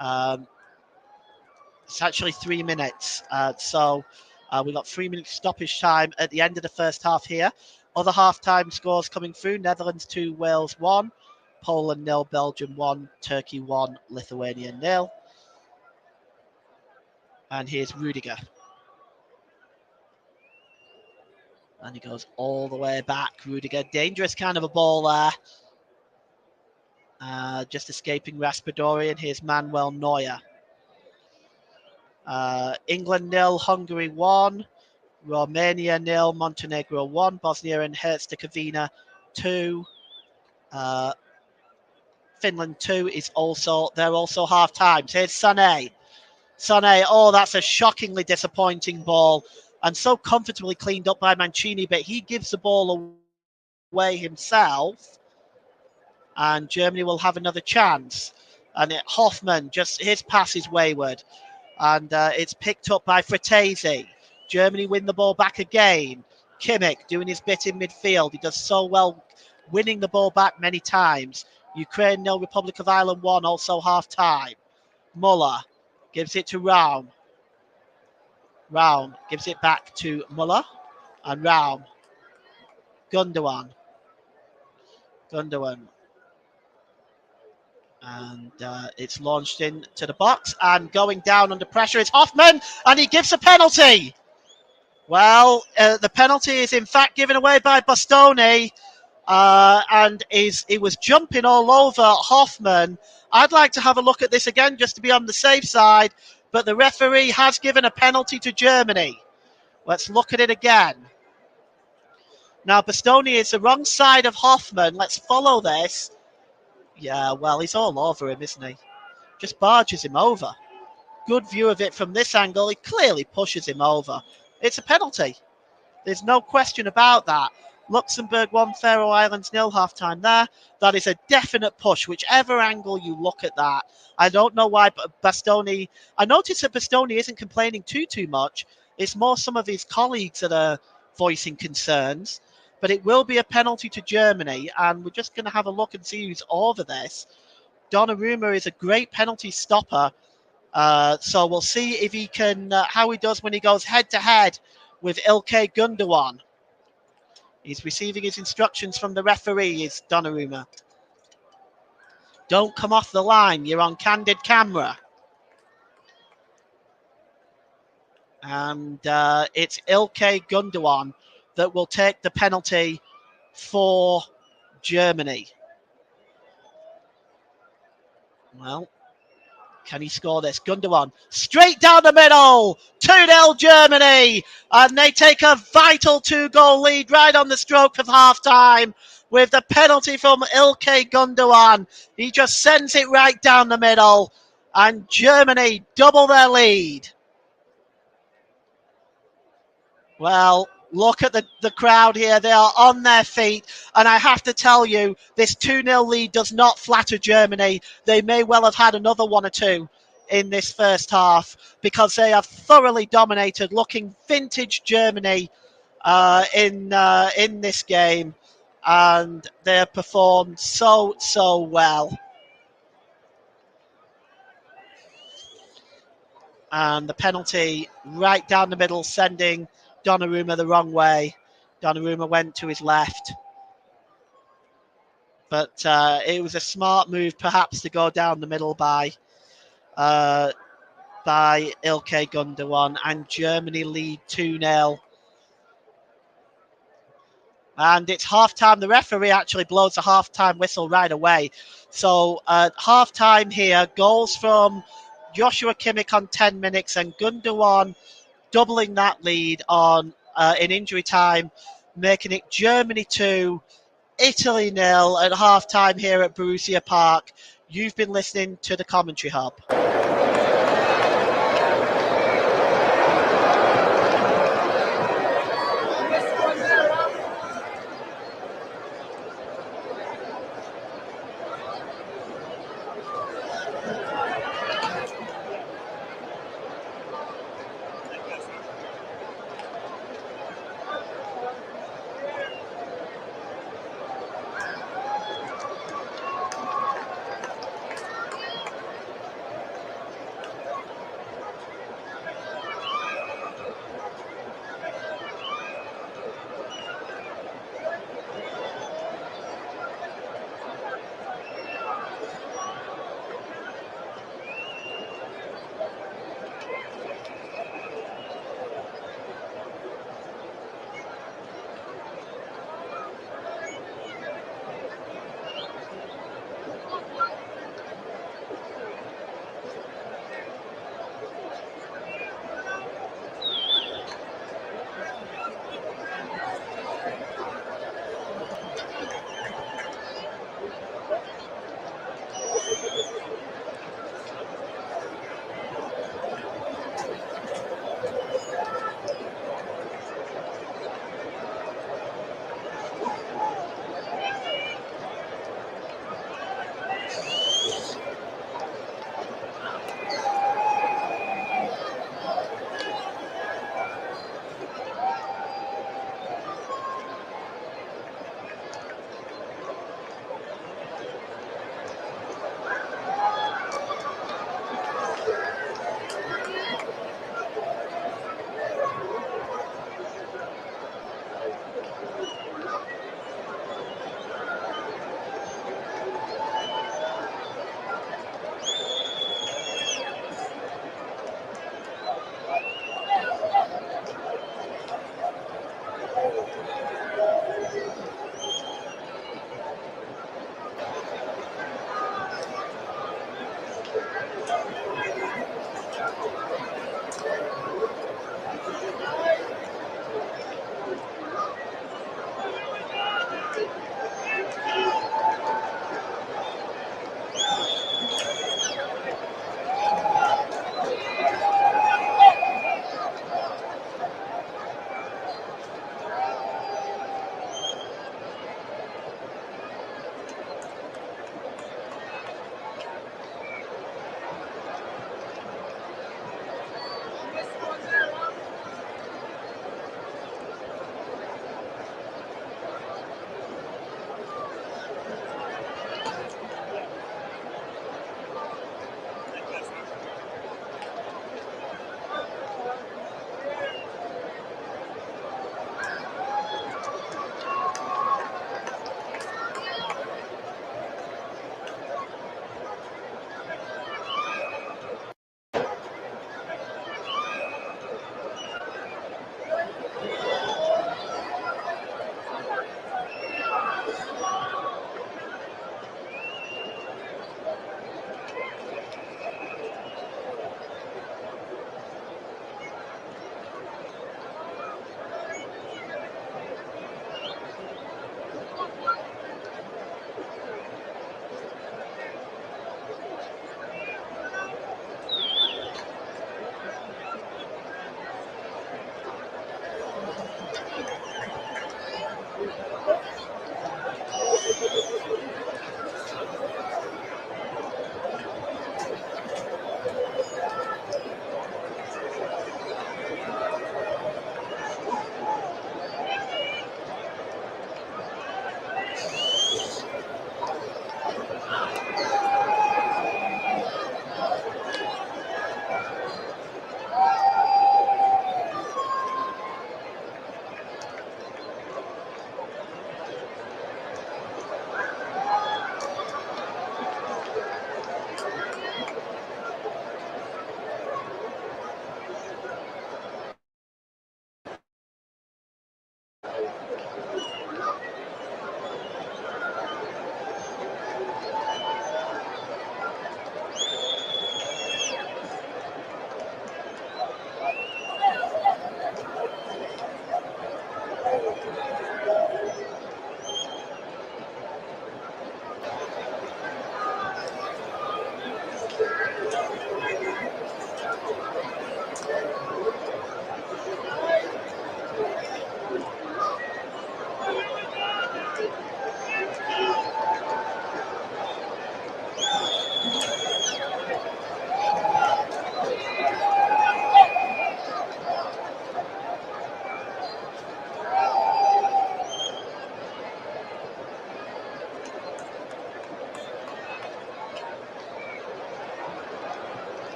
It's actually 3 minutes. So we've got 3 minutes stoppage time at the end of the first half here. Other half-time scores coming through. Netherlands 2, Wales 1. Poland 0, Belgium 1, Turkey 1, Lithuania 0. And here's Rudiger. And he goes all the way back. Rudiger, dangerous kind of a ball there. Just escaping Raspadori. And here's Manuel Neuer. England 0, Hungary 1. Romania 0, Montenegro 1. Bosnia and Herzegovina 2. Finland 2 is also, they're also half time. So here's Sané. Sané, oh, that's a shockingly disappointing ball. And so comfortably cleaned up by Mancini, but he gives the ball away himself. And Germany will have another chance. And Hoffman, just his pass is wayward. And it's picked up by Fratesi. Germany win the ball back again. Kimmich doing his bit in midfield. He does so well winning the ball back many times. Ukraine 0, Republic of Ireland 1, also half time. Muller gives it to Raum. Raum gives it back to Muller. And Raum. Gundogan. And it's launched into the box. And going down under pressure is Hoffman. And he gives a penalty. Well, the penalty is in fact given away by Bastoni. And he was jumping all over Hoffman. I'd like to have a look at this again just to be on the safe side. But the referee has given a penalty to Germany. Let's look at it again. Now, Bastoni is the wrong side of Hoffman. Let's follow this. Yeah, well, he's all over him, isn't he? Just barges him over. Good view of it from this angle. He clearly pushes him over. It's a penalty. There's no question about that. Luxembourg 1, Faroe Islands 0, half-time there. That is a definite push, whichever angle you look at that. I don't know why Bastoni... I noticed that Bastoni isn't complaining too much, It's more some of his colleagues that are voicing concerns. But it will be a penalty to Germany, and we're just going to have a look and see who's over this. Donnarumma is a great penalty stopper, so we'll see if he can, how he does when he goes head to head with Ilkay Gundogan. He's receiving his instructions from the referee, is Donnarumma. Don't come off the line, you're on candid camera. And it's Ilkay Gundogan that will take the penalty for Germany. Well, can he score this? Gundogan, straight down the middle, 2-0 Germany, and they take a vital 2-goal lead right on the stroke of half-time with the penalty from Ilkay Gundogan. He just sends it right down the middle, and Germany double their lead. Well, look at the crowd here. They are on their feet. And I have to tell you, this 2-0 lead does not flatter Germany. They may well have had another one or two in this first half because they have thoroughly dominated, looking vintage Germany in this game. And they have performed so well. And the penalty right down the middle, sending Donnarumma the wrong way. Donnarumma went to his left. But it was a smart move, perhaps, to go down the middle by Ilkay Gundogan, and Germany lead 2-0. And it's half-time. The referee actually blows a half-time whistle right away. So half-time here, goals from Joshua Kimmich on 10 minutes and Gundogan doubling that lead on in injury time, making it Germany 2, Italy 0 at half-time here at Borussia Park. You've been listening to the Commentary Hub.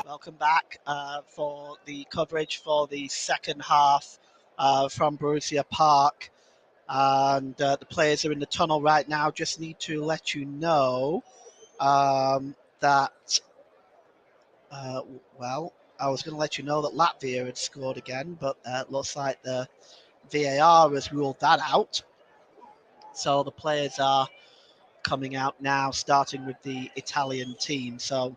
Welcome back for the coverage for the second half from Borussia Park. And the players are in the tunnel right now. Just need to let you know that, well, I was going to let you know that Latvia had scored again, but looks like the VAR has ruled that out. So the players are coming out now, starting with the Italian team. So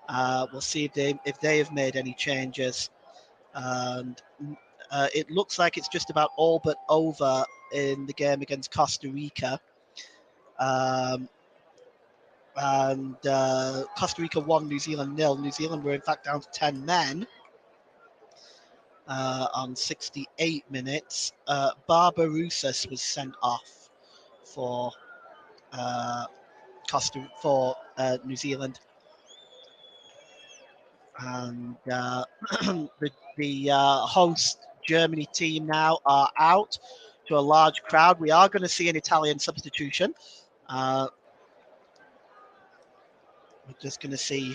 we'll see if they have made any changes. And it looks like it's just about all but over in the game against Costa Rica. And Costa Rica won, New Zealand 0. New Zealand were in fact down to 10 men on 68 minutes. Barbarouses was sent off for New Zealand, and the host Germany team now are out to a large crowd. We are going to see an Italian substitution. We're just going to see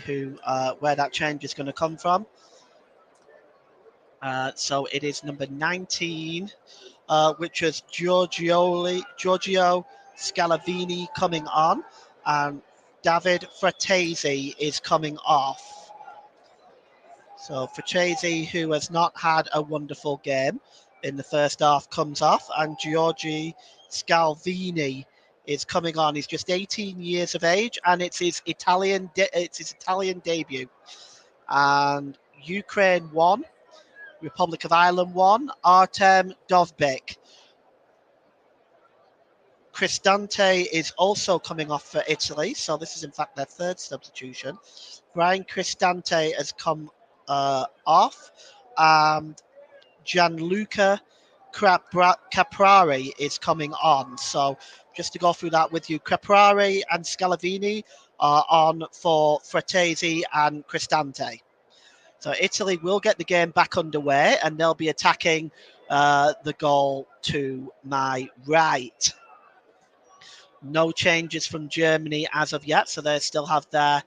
where that change is going to come from. So it is number 19, which is Giorgio Scalavini coming on, and David Fratesi is coming off. So Fratesi, who has not had a wonderful game in the first half, comes off, and Giorgio Scalvini is coming on. He's just 18 years of age, and it's his Italian debut. And Ukraine won, Republic of Ireland won. Artem Dovbyk. Cristante is also coming off for Italy, so this is in fact their third substitution. Brian Cristante has come off, and Gianluca Caprari is coming on. So just to go through that with you, Caprari and Scalavini are on for Fratesi and Cristante. So Italy will get the game back underway, and they'll be attacking the goal to my right. No changes from Germany as of yet, so they still have their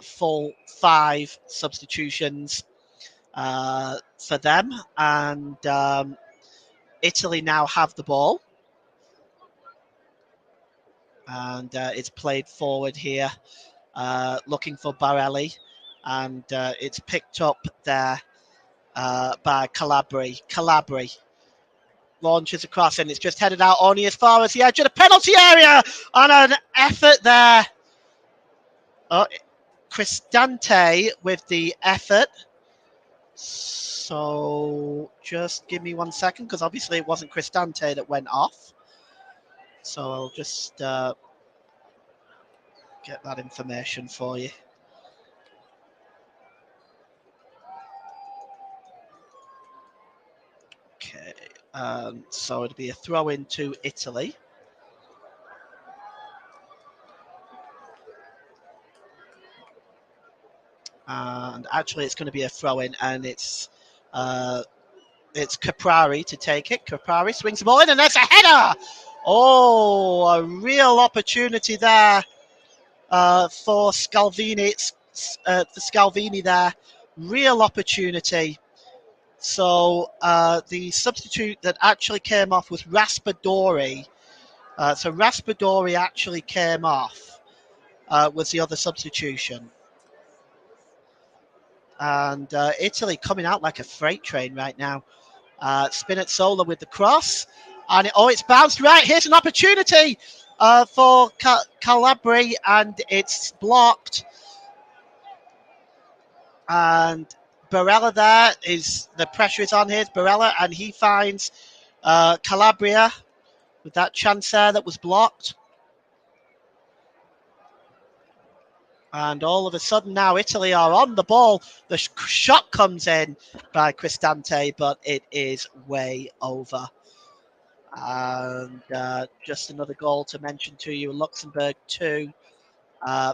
full 5 substitutions for them. And Italy now have the ball. And it's played forward here, looking for Barelli. And it's picked up there by Calabri launches across, and it's just headed out only as far as the edge of the penalty area on an effort there. Cristante with the effort. So just give me 1 second, because obviously it wasn't Cristante that went off. So I'll just get that information for you. Okay, so it'll be a throw in to Italy. And actually it's going to be a throw in, and it's Caprari to take it. Caprari swings the ball in, and there's a header. Oh, a real opportunity there for Scalvini. For Scalvini there, real opportunity. So the substitute that actually came off was Raspadori. So Raspadori actually came off, was the other substitution. And Italy coming out like a freight train right now. Spinazzola with the cross. And it's bounced right. Here's an opportunity for Calabri, and it's blocked. And Barella there the pressure is on. Here's Barella, and he finds Calabria with that chance there that was blocked. And all of a sudden now Italy are on the ball. The shot comes in by Cristante, but it is way over. And just another goal to mention to you: Luxembourg 2,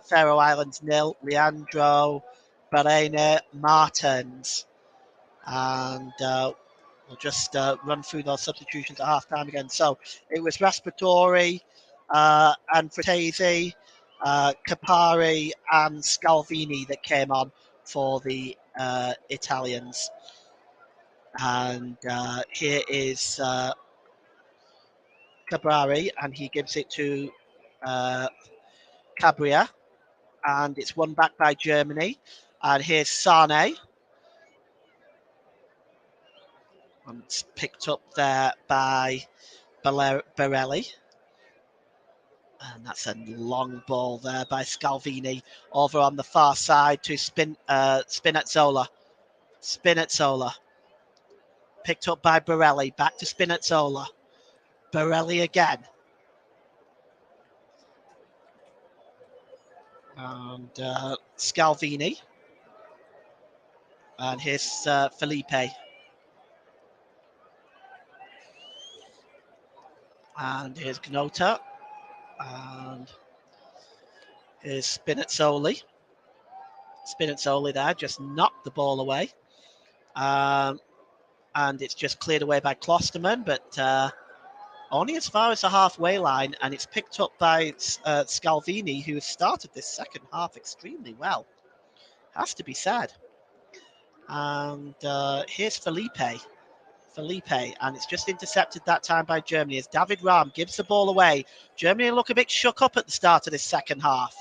Faroe Islands 0. Leandro Barene Martens. And we'll just run through those substitutions at half time again. So it was Raspadori and Fratesi, Capari and Scalvini that came on for the Italians. And here is Cabrari, and he gives it to Cabria, and it's won back by Germany. And here's Sane. And it's picked up there by Barelli. And that's a long ball there by Scalvini over on the far side to Spinazzola. Spinazzola. Picked up by Barelli. Back to Spinazzola. Barelli again. And Scalvini. And here's Felipe. And here's Gnota. And here's Spinazzoli. Spinazzoli there just knocked the ball away. And it's just cleared away by Klosterman, but only as far as the halfway line. And it's picked up by Scalvini, who has started this second half extremely well. Has to be said. And here's Felipe, and it's just intercepted that time by Germany as David Rahm gives the ball away. Germany look a bit shook up at the start of this second half.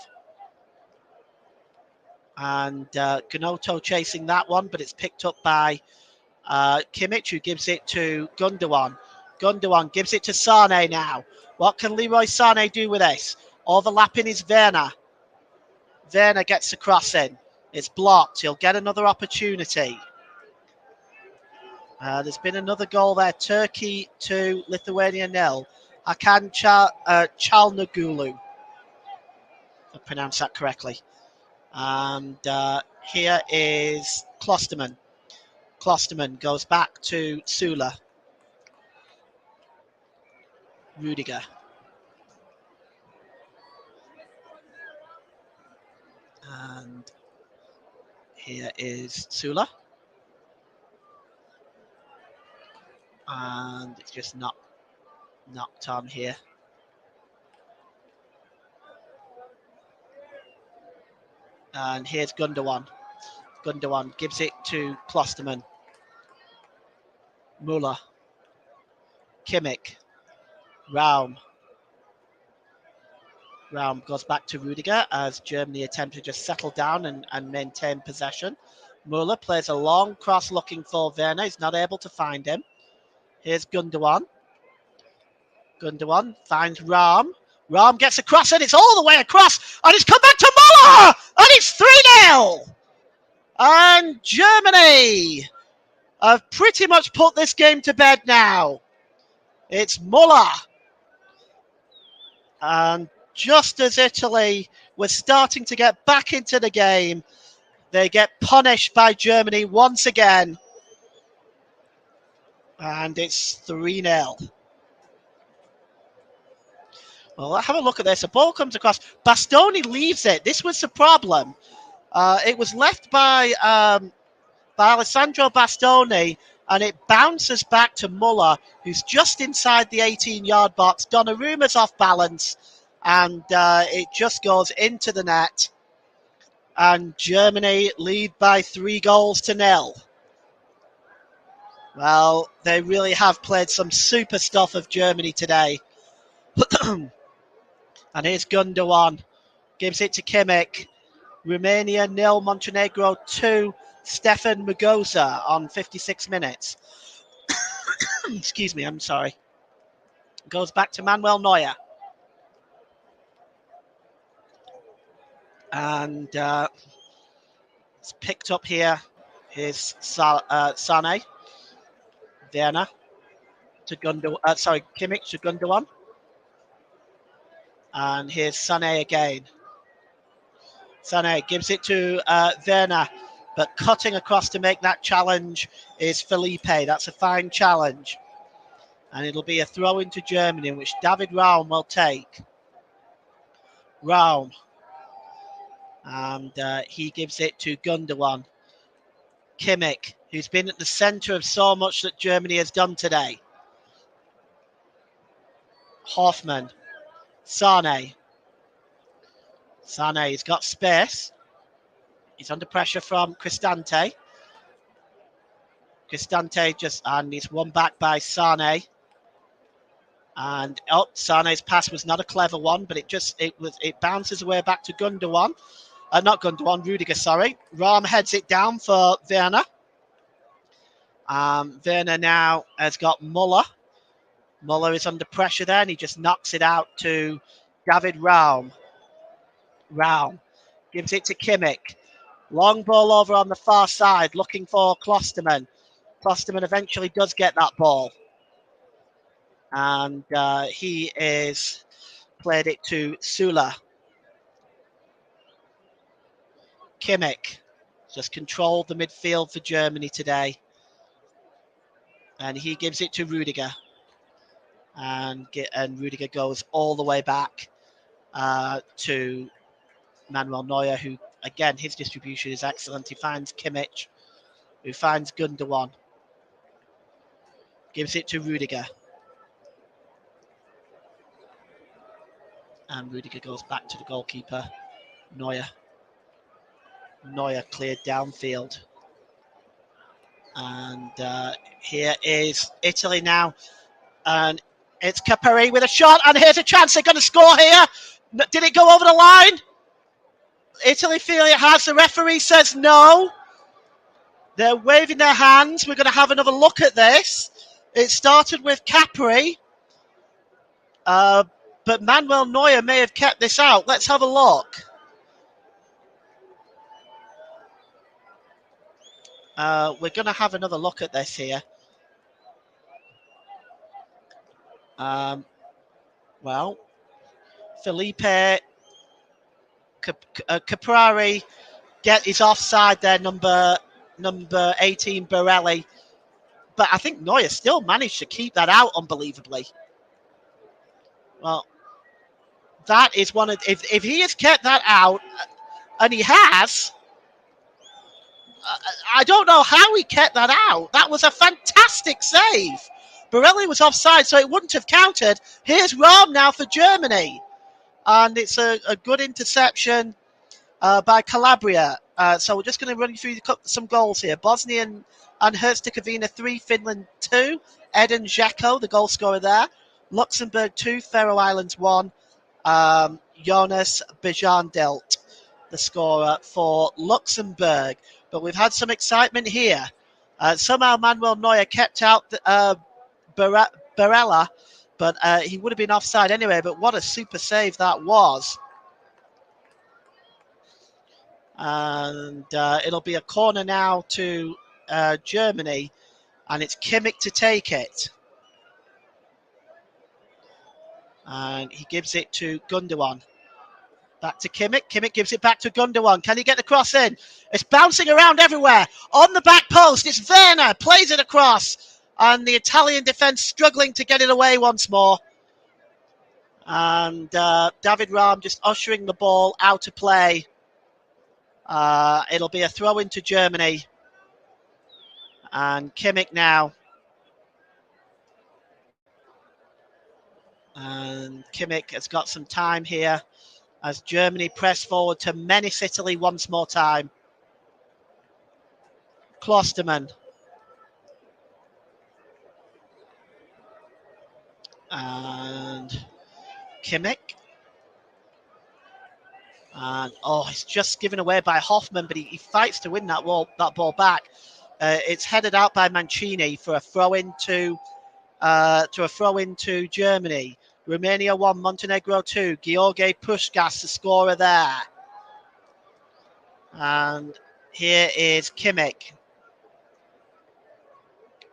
And Gnotto chasing that one, but it's picked up by Kimmich, who gives it to Gundogan. Gundogan gives it to Sane now. What can Leroy Sane do with this? Overlapping is Werner. Werner gets the cross in. It's blocked. He'll get another opportunity. There's been another goal there. Turkey 2, Lithuania 0. Hakan Çalhanoğlu, if I pronounced that correctly. And here is Klosterman. Klosterman goes back to Sula. Rudiger. And here is Sula. And it's just knocked on here. And here's Gundogan. Gundogan gives it to Klosterman. Muller. Kimmich. Raum. Raum goes back to Rudiger as Germany attempt to just settle down and maintain possession. Muller plays a long cross looking for Werner. He's not able to find him. Here's Gundogan. Gundogan finds Raum. Raum gets across and it's all the way across. And it's come back to Muller! And it's 3-0! And Germany have pretty much put this game to bed now. It's Muller. And just as Italy was starting to get back into the game, they get punished by Germany once again. And it's 3-0. Well, let's have a look at this. The ball comes across. Bastoni leaves it. This was the problem. It was left by Alessandro Bastoni, and it bounces back to Muller, who's just inside the 18-yard box. Donnarumma's off balance, and it just goes into the net. And Germany lead by 3-0. Well, they really have played some super stuff of Germany today. And here's Gundogan. Gives it to Kimmich. Romania 0, Montenegro 2. Stefan Mugosa on 56 minutes. Excuse me, I'm sorry. Goes back to Manuel Neuer. And it's picked up here. Here's Sane. Werner to Kimmich to Gundogan. And here's Sané again. Sané gives it to Werner, but cutting across to make that challenge is Felipe. That's a fine challenge. And it'll be a throw into Germany, which David Raum will take. Raum. And he gives it to Gundogan. Kimmich, who's been at the centre of so much that Germany has done today. Hoffmann. Sane. Sane, he's got space. He's under pressure from Cristante. Cristante and he's won back by Sane. And Sane's pass was not a clever one, but it bounces away back to Gundogan. Not Gundogan, Rudiger, sorry. Raum heads it down for Werner. Werner now has got Muller. Muller is under pressure there, and he just knocks it out to David Raum. Raum gives it to Kimmich. Long ball over on the far side, looking for Klosterman. Klosterman eventually does get that ball. And he is played it to Sula. Kimmich just controlled the midfield for Germany today. And he gives it to Rudiger. And Rudiger goes all the way back to Manuel Neuer, who, again, his distribution is excellent. He finds Kimmich, who finds Gundogan. Gives it to Rudiger. And Rudiger goes back to the goalkeeper, Neuer. Neuer cleared downfield. And here is Italy now. And it's Capari with a shot. And here's a chance. They're going to score here. Did it go over the line? Italy feel it has. The referee says no. They're waving their hands. We're going to have another look at this. It started with Capri. But Manuel Neuer may have kept this out. Let's have a look. We're going to have another look at this here. Well, Felipe Caprari is offside there, number 18, Barelli. But I think Neuer still managed to keep that out, unbelievably. Well, that is one of... If he has kept that out, and he has... I don't know how he kept that out. That was a fantastic save. Barelli was offside, so it wouldn't have counted. Here's Raum now for Germany. And it's a good interception by Calabria. So we're just going to run you through some goals here. Bosnia and Herzegovina 3, Finland 2. Edin Dzeko, the goal scorer there. Luxembourg 2, Faroe Islands 1. Jonas Bejandelt, the scorer for Luxembourg. But we've had some excitement here. Somehow Manuel Neuer kept out Barella, but he would have been offside anyway. But what a super save that was. And it'll be a corner now to Germany, and it's Kimmich to take it. And he gives it to Gundogan. Back to Kimmich. Kimmich gives it back to Gundogan. Can he get the cross in? It's bouncing around everywhere. On the back post, it's Werner. Plays it across. And the Italian defence struggling to get it away once more. And David Raum just ushering the ball out of play. It'll be a throw into Germany. And Kimmich now. And Kimmich has got some time here as Germany press forward to menace Italy once more time. Klosterman. And Kimmich. And it's just given away by Hoffman, but he fights to win that ball back. It's headed out by Mancini for a throw into Germany. Romania 1, Montenegro 2. Georgi Puskás, the scorer there. And here is Kimmich.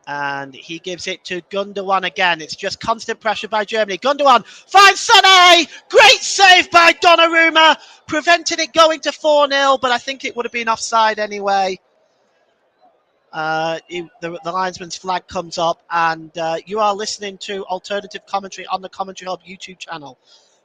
And he gives it to Gundogan again. It's just constant pressure by Germany. Gundogan finds Sané. Great save by Donnarumma. Prevented it going to 4-0, but I think it would have been offside anyway. The linesman's flag comes up, and you are listening to alternative commentary on the Commentary Hub YouTube channel.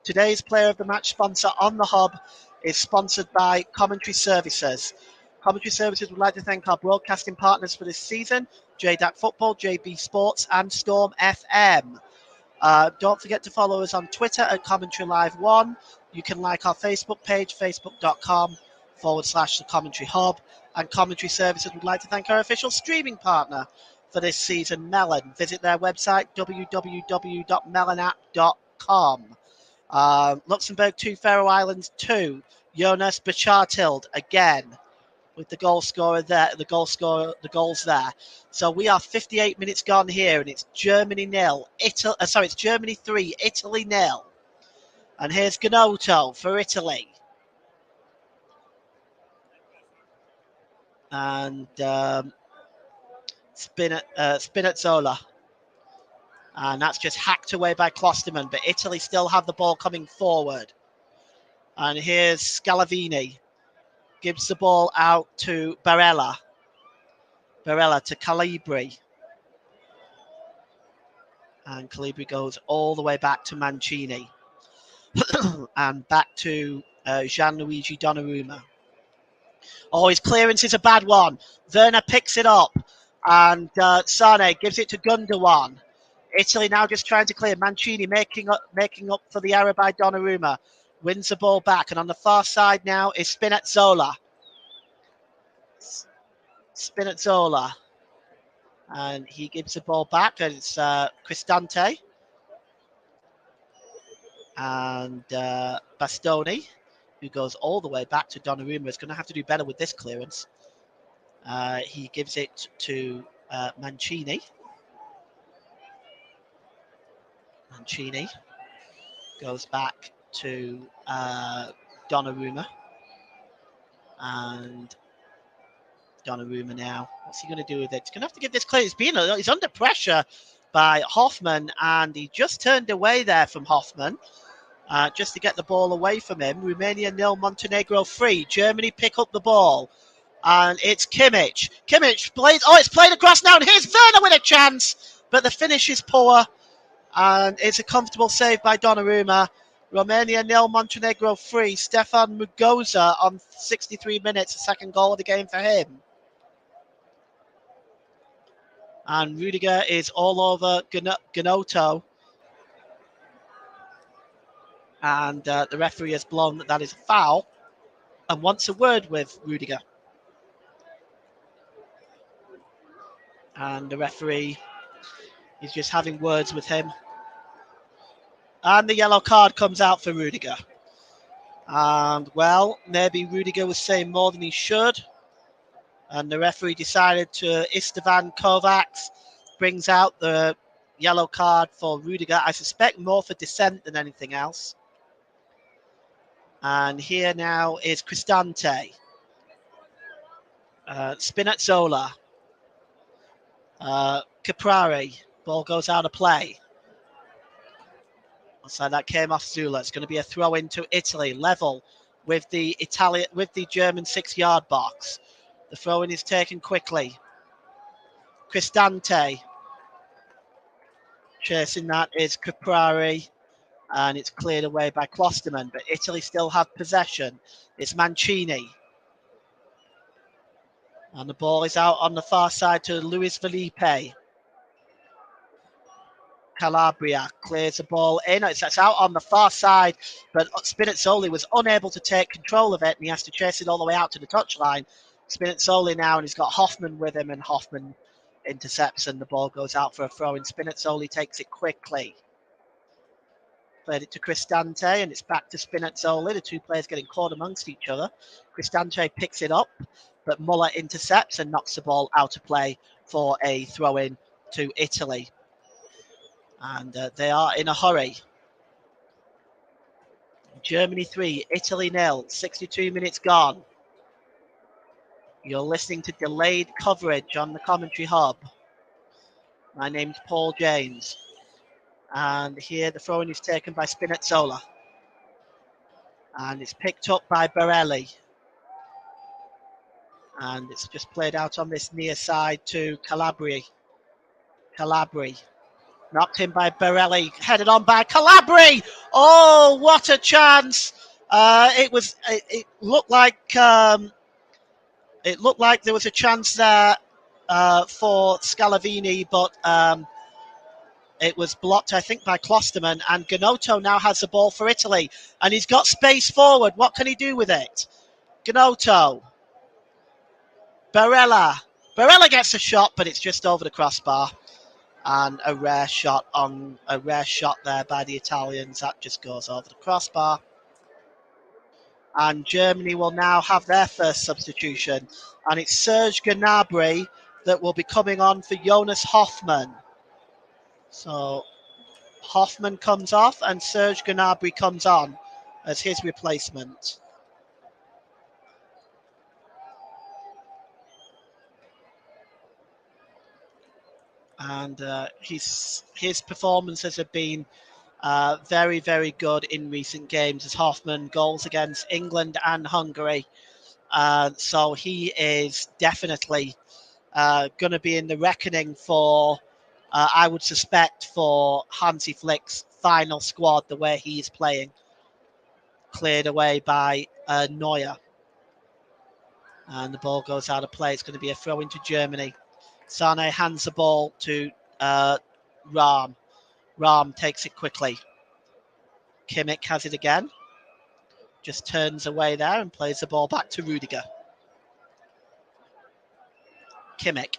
Today's player of the match sponsor on the Hub is sponsored by Commentary Services. Commentary Services would like to thank our broadcasting partners for this season, JDAC Football, JB Sports, and Storm FM. Don't forget to follow us on Twitter at Commentary Live 1. You can like our Facebook page, facebook.com/The Commentary Hub. And Commentary Services would like to thank our official streaming partner for this season, Melon. Visit their website, www.melonapp.com. Luxembourg 2, Faroe Islands 2. Jonas Bejandelt again. with the goal scorer there, the goals there. So we are 58 minutes gone here, and it's Germany 0, it's Germany 3, Italy 0. And here's Gnotto for Italy. And Spinazzola. And that's just hacked away by Klosterman, but Italy still have the ball coming forward. And here's Scalavini. Gives the ball out to Barella. Barella to Calibri. And Calibri goes all the way back to Mancini. And back to Gianluigi Donnarumma. Oh, his clearance is a bad one. Werner picks it up. And Sane gives it to Gundogan. Italy now just trying to clear. Mancini making up for the error by Donnarumma. Wins the ball back. And on the far side now is Spinazzola. Spinazzola. And he gives the ball back. And it's Cristante. And Bastoni, who goes all the way back to Donnarumma, is going to have to do better with this clearance. He gives it to Mancini. Mancini goes back to Donnarumma. And Donnarumma now, what's he going to do with it? He's going to have to give this clear. He's under pressure by Hoffman, and he just turned away there from Hoffman. Just to get the ball away from him. Romania 0, Montenegro 3. Germany pick up the ball. And it's Kimmich. Kimmich plays. Oh, it's played across now. And here's Werner with a chance. But the finish is poor. And it's a comfortable save by Donnarumma. Romania 0, Montenegro 3. Stefan Mugoza on 63 minutes. The second goal of the game for him. And Rudiger is all over Gnotto. And the referee has blown that is a foul and wants a word with Rudiger. And the referee is just having words with him. And the yellow card comes out for Rudiger. And, well, maybe Rudiger was saying more than he should. And the referee decided to Istvan Kovacs brings out the yellow card for Rudiger. I suspect more for dissent than anything else. And here now is Cristante. Spinazzola. Caprari. Ball goes out of play. So that came off Zula. It's going to be a throw into Italy, level with the German 6-yard box. The throw in is taken quickly. Cristante. Chasing that is Caprari. And it's cleared away by Klosterman, but Italy still have possession. It's Mancini. And the ball is out on the far side to Luis Felipe. Calabria clears the ball in. It's out on the far side, but Spinazzola was unable to take control of it, and he has to chase it all the way out to the touchline. Spinazzola now, and he's got Hoffman with him, and Hoffman intercepts, and the ball goes out for a throw, and Spinazzola takes it quickly. Played it to Cristante, and it's back to Spinazzola. The two players getting caught amongst each other. Cristante picks it up, but Muller intercepts and knocks the ball out of play for a throw-in to Italy. And they are in a hurry. Germany 3, Italy 0, 62 minutes gone. You're listening to delayed coverage on the commentary hub. My name's Paul James. And here the throw-in is taken by Spinazzola. And it's picked up by Barelli. And it's just played out on this near side to Calabri. Knocked in by Barelli, headed on by Calabri. Oh, what a chance! It looked like there was a chance there for Scalavini, but it was blocked, I think, by Klosterman. And Gnotto now has the ball for Italy, and he's got space forward. What can he do with it? Gnotto. Barella gets a shot, but it's just over the crossbar. And a rare shot there by the Italians. That just goes over the crossbar. And Germany will now have their first substitution. And it's Serge Gnabry that will be coming on for Jonas Hoffmann. So Hoffmann comes off and Serge Gnabry comes on as his replacement. And his performances have been very, very good in recent games as Hoffmann goals against England and Hungary. So he is definitely going to be in the reckoning for, I would suspect, for Hansi Flick's final squad, the way he is playing. Cleared away by Neuer. And the ball goes out of play. It's going to be a throw into Germany. Sane hands the ball to Rahm. Rahm takes it quickly. Kimmich has it again. Just turns away there and plays the ball back to Rudiger. Kimmich.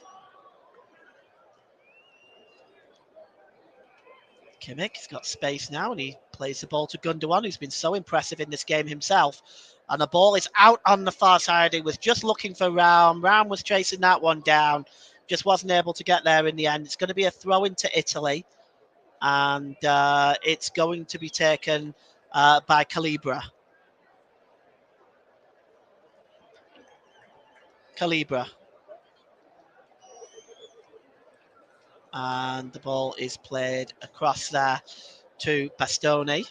Kimmich's got space now and he plays the ball to Gundogan, who's been so impressive in this game himself. And the ball is out on the far side. He was just looking for Rahm. Rahm was chasing that one down. Just wasn't able to get there in the end. It's going to be a throw into Italy. And it's going to be taken by Calibra. And the ball is played across there to Bastoni.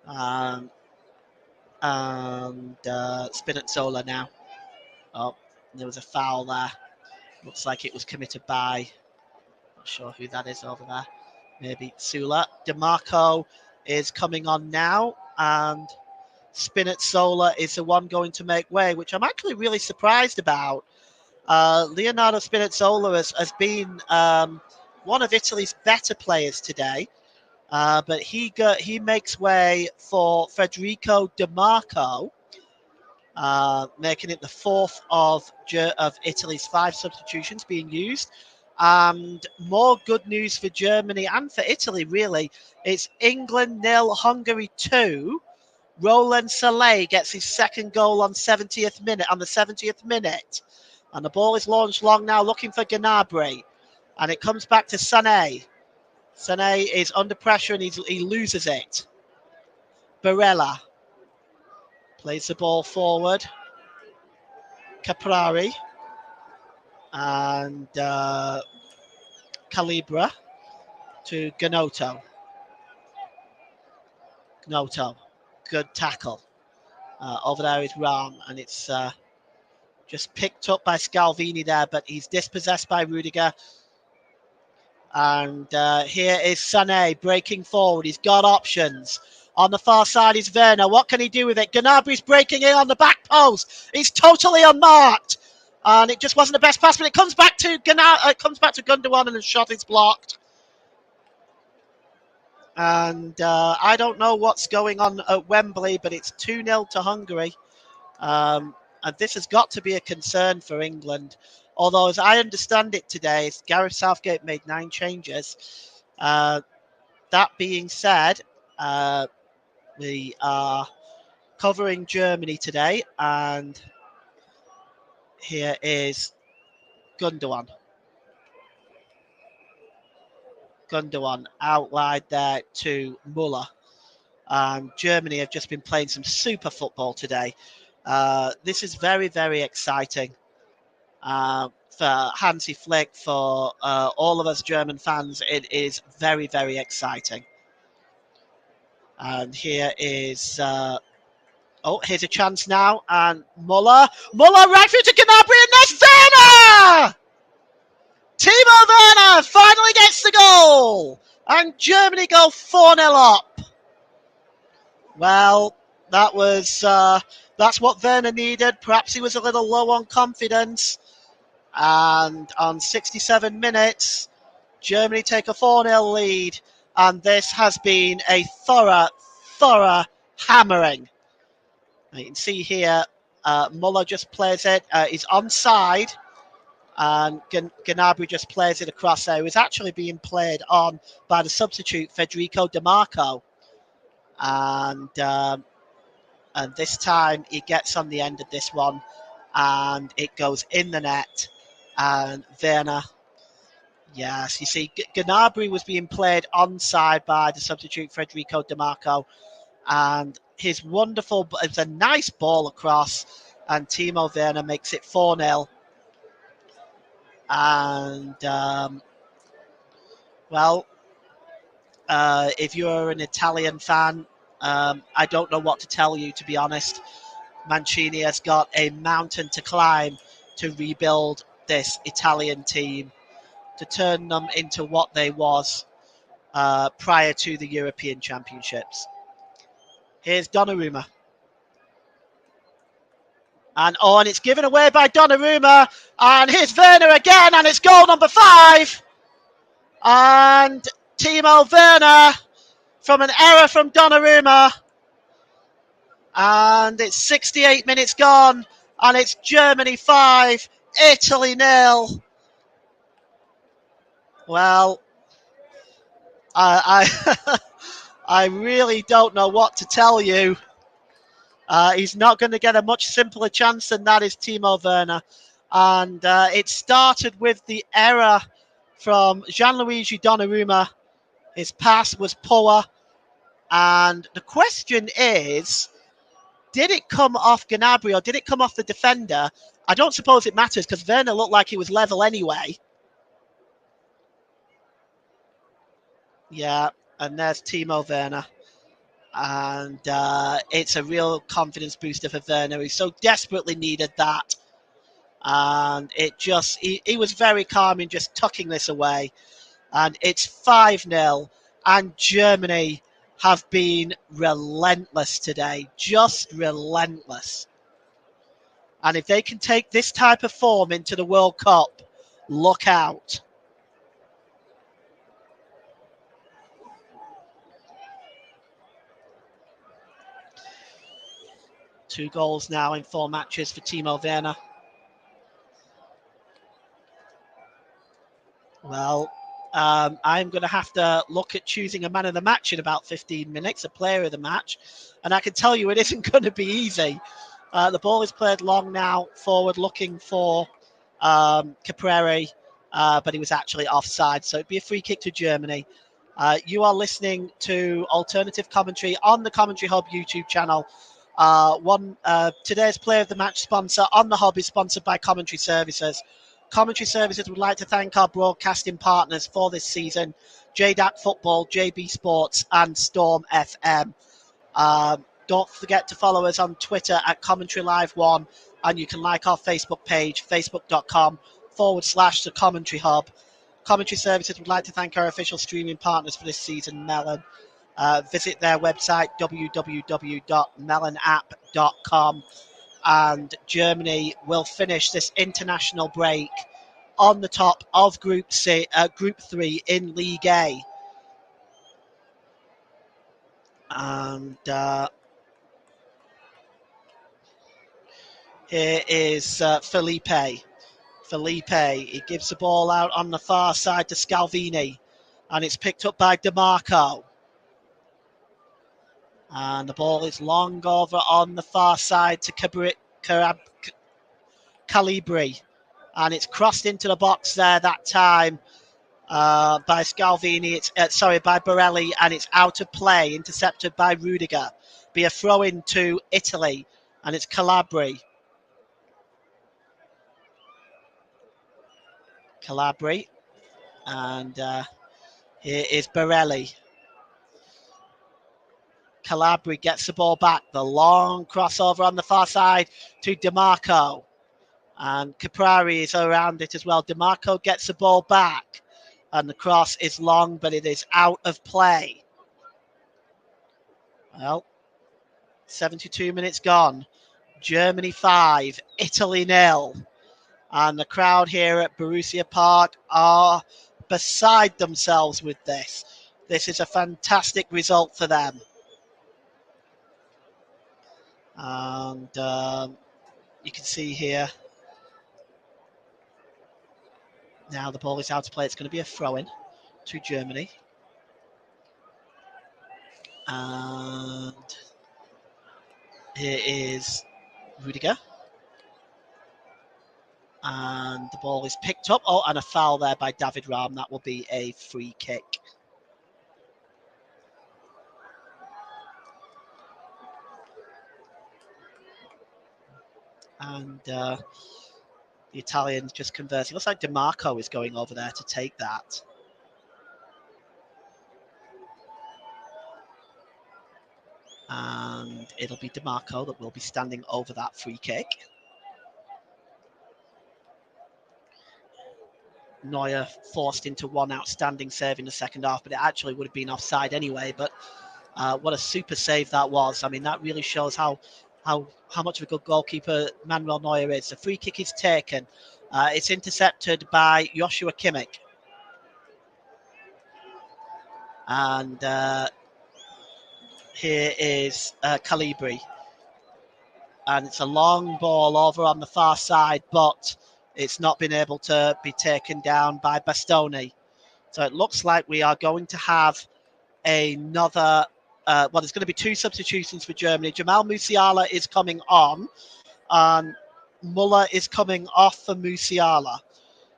And Spinazzola now. Oh, there was a foul there. Looks like it was committed by, not sure who that is over there. Maybe Sula. DeMarco is coming on now, and Spinazzola is the one going to make way, which I'm actually really surprised about. Leonardo Spinazzola has been one of Italy's better players today, but he makes way for Federico DeMarco, making it the fourth of Italy's 5 substitutions being used. And more good news for Germany and for Italy, really. It's England 0, Hungary 2. Roland Saleh gets his second goal on the 70th minute. And the ball is launched long now, looking for Gnabry. And it comes back to Sané. Sané is under pressure and he loses it. Barella plays the ball forward. Caprari. And Calibra to Gnotto. Good tackle. Over there is Rahm, and it's just picked up by Scalvini there, but he's dispossessed by Rudiger. And here is Sané breaking forward. He's got options. On the far side is Werner. What can he do with it? Gnabry's breaking in on the back post. He's totally unmarked. And it just wasn't the best pass, but it comes back to Gundogan, and the shot is blocked. And I don't know what's going on at Wembley, but it's 2-0 to Hungary. And this has got to be a concern for England. Although, as I understand it today, Gareth Southgate made 9 changes. That being said, we are covering Germany today. And here is Gundogan. Out wide there to Muller. Germany have just been playing some super football today. This is very, very exciting for Hansi Flick, for all of us German fans. It is very, very exciting. And here is... here's a chance now. And Muller right through to Gnabry, and there's Werner! Timo Werner finally gets the goal, and Germany go 4-0 up. Well, that's what Werner needed. Perhaps he was a little low on confidence. And on 67 minutes, Germany take a 4-0 lead, and this has been a thorough hammering. You can see here, Muller just plays it. He's onside. And Gnabry just plays it across there. It was actually being played on by the substitute, Federico DeMarco. And And this time he gets on the end of this one and it goes in the net. And Werner, yes, you see, Gnabry was being played onside by the substitute Federico Di Marco. And his wonderful, it's a nice ball across. And Timo Werner makes it 4-0. And, if you're an Italian fan, I don't know what to tell you, to be honest. Mancini has got a mountain to climb to rebuild this Italian team, to turn them into what they was prior to the European Championships. Here's Donnarumma. And it's given away by Donnarumma. And here's Werner again, and it's goal number 5. And Timo Werner from an error from Donnarumma. And it's 68 minutes gone, and it's Germany 5, Italy 0. Well, I I really don't know what to tell you. He's not going to get a much simpler chance than that, is Timo Werner. And it started with the error from Gianluigi Donnarumma. His pass was poor. And the question is, did it come off Gnabry or did it come off the defender? I don't suppose it matters because Werner looked like he was level anyway. Yeah, and there's Timo Werner. And it's a real confidence booster for Werner. He so desperately needed that. And it just, he was very calm in just tucking this away. And it's 5-0. And Germany have been relentless today. Just relentless. And if they can take this type of form into the World Cup, look out. Two goals now in 4 matches for Timo Werner. Well, I'm going to have to look at choosing a man of the match in about 15 minutes, a player of the match. And I can tell you it isn't going to be easy. The ball is played long now, forward looking for Caprari, but he was actually offside. So it'd be a free kick to Germany. You are listening to Alternative Commentary on the Commentary Hub YouTube channel. Today's Player of the Match sponsor on the Hub is sponsored by Commentary Services. Commentary Services would like to thank our broadcasting partners for this season, JDAC Football, JB Sports and Storm FM. Don't forget to follow us on Twitter at Commentary Live 1, and you can like our Facebook page, facebook.com/The Commentary Hub. Commentary Services would like to thank our official streaming partners for this season, Melon. Visit their website, www.melonapp.com. And Germany will finish this international break on the top of Group 3 in League A. And here is Felipe. He gives the ball out on the far side to Scalvini, and it's picked up by Di Marco. And the ball is long over on the far side to Calibri. And it's crossed into the box there that time by Scalvini. By Borelli, and it's out of play, intercepted by Rudiger. Be a throw-in to Italy, and it's Calabri. And here is Borelli. Calabri gets the ball back. The long crossover on the far side to Di Marco. And Caprari is around it as well. Di Marco gets the ball back. And the cross is long, but it is out of play. Well, 72 minutes gone. Germany 5, Italy 0. And the crowd here at Borussia Park are beside themselves with this. This is a fantastic result for them. And you can see here. Now the ball is out to play. It's going to be a throw-in to Germany. And Here is Rudiger. And the ball is picked up. Oh, and a foul there by David Raum. That will be a free kick. And the Italians just conversing. Looks like DiMarco is going over there to take that. And it'll be DiMarco that will be standing over that free kick. Neuer forced into one outstanding save in the second half, but it actually would have been offside anyway. But what a super save that was. I mean, that really shows how much of a good goalkeeper Manuel Neuer is. The free kick is taken. It's intercepted by Joshua Kimmich. And here is Calibri. And it's a long ball over on the far side, but it's not been able to be taken down by Bastoni. So it looks like we are going to have another, there's going to be two substitutions for Germany. Jamal Musiala is coming on, and Muller is coming off for Musiala.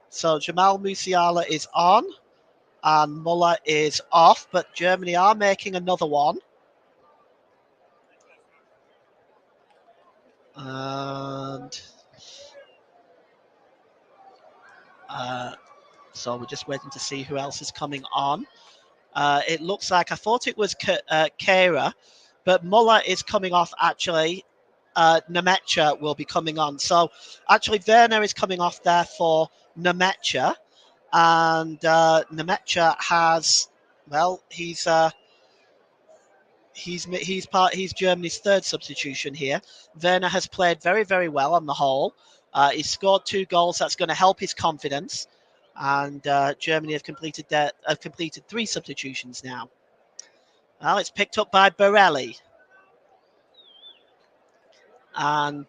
So Jamal Musiala is on, and Muller is off, but Germany are making another one. And so we're just waiting to see who else is coming on. It looks like, I thought it was Kehrer, but Muller is coming off actually. Nemecha will be coming on. So actually Werner is coming off there for Nemecha. And Nemecha has, well, he's Germany's third substitution here. Werner has played very, very well on the whole. He's scored 2 goals. That's going to help his confidence. And Germany have completed 3 substitutions now. Well, it's picked up by Barelli. And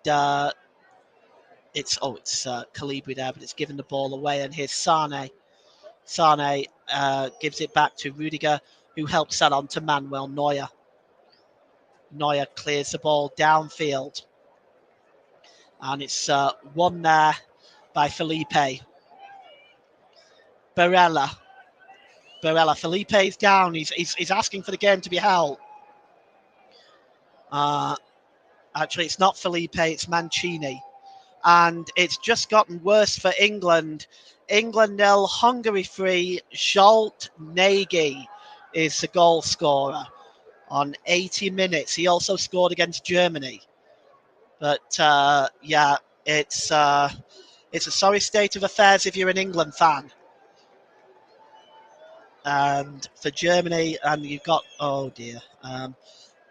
it's Calibri there, but it's given the ball away. And here's Sane. Sane gives it back to Rudiger, who helps that on to Manuel Neuer. Neuer clears the ball downfield. And it's won there by Felipe. Barella. Felipe's down. He's asking for the game to be held. Actually, it's not Felipe, it's Mancini. And it's just gotten worse for England. England 0, Hungary 3. Zsolt Nagy is the goal scorer on 80 minutes. He also scored against Germany. But it's a sorry state of affairs if you're an England fan. And for Germany, and you've got, oh dear,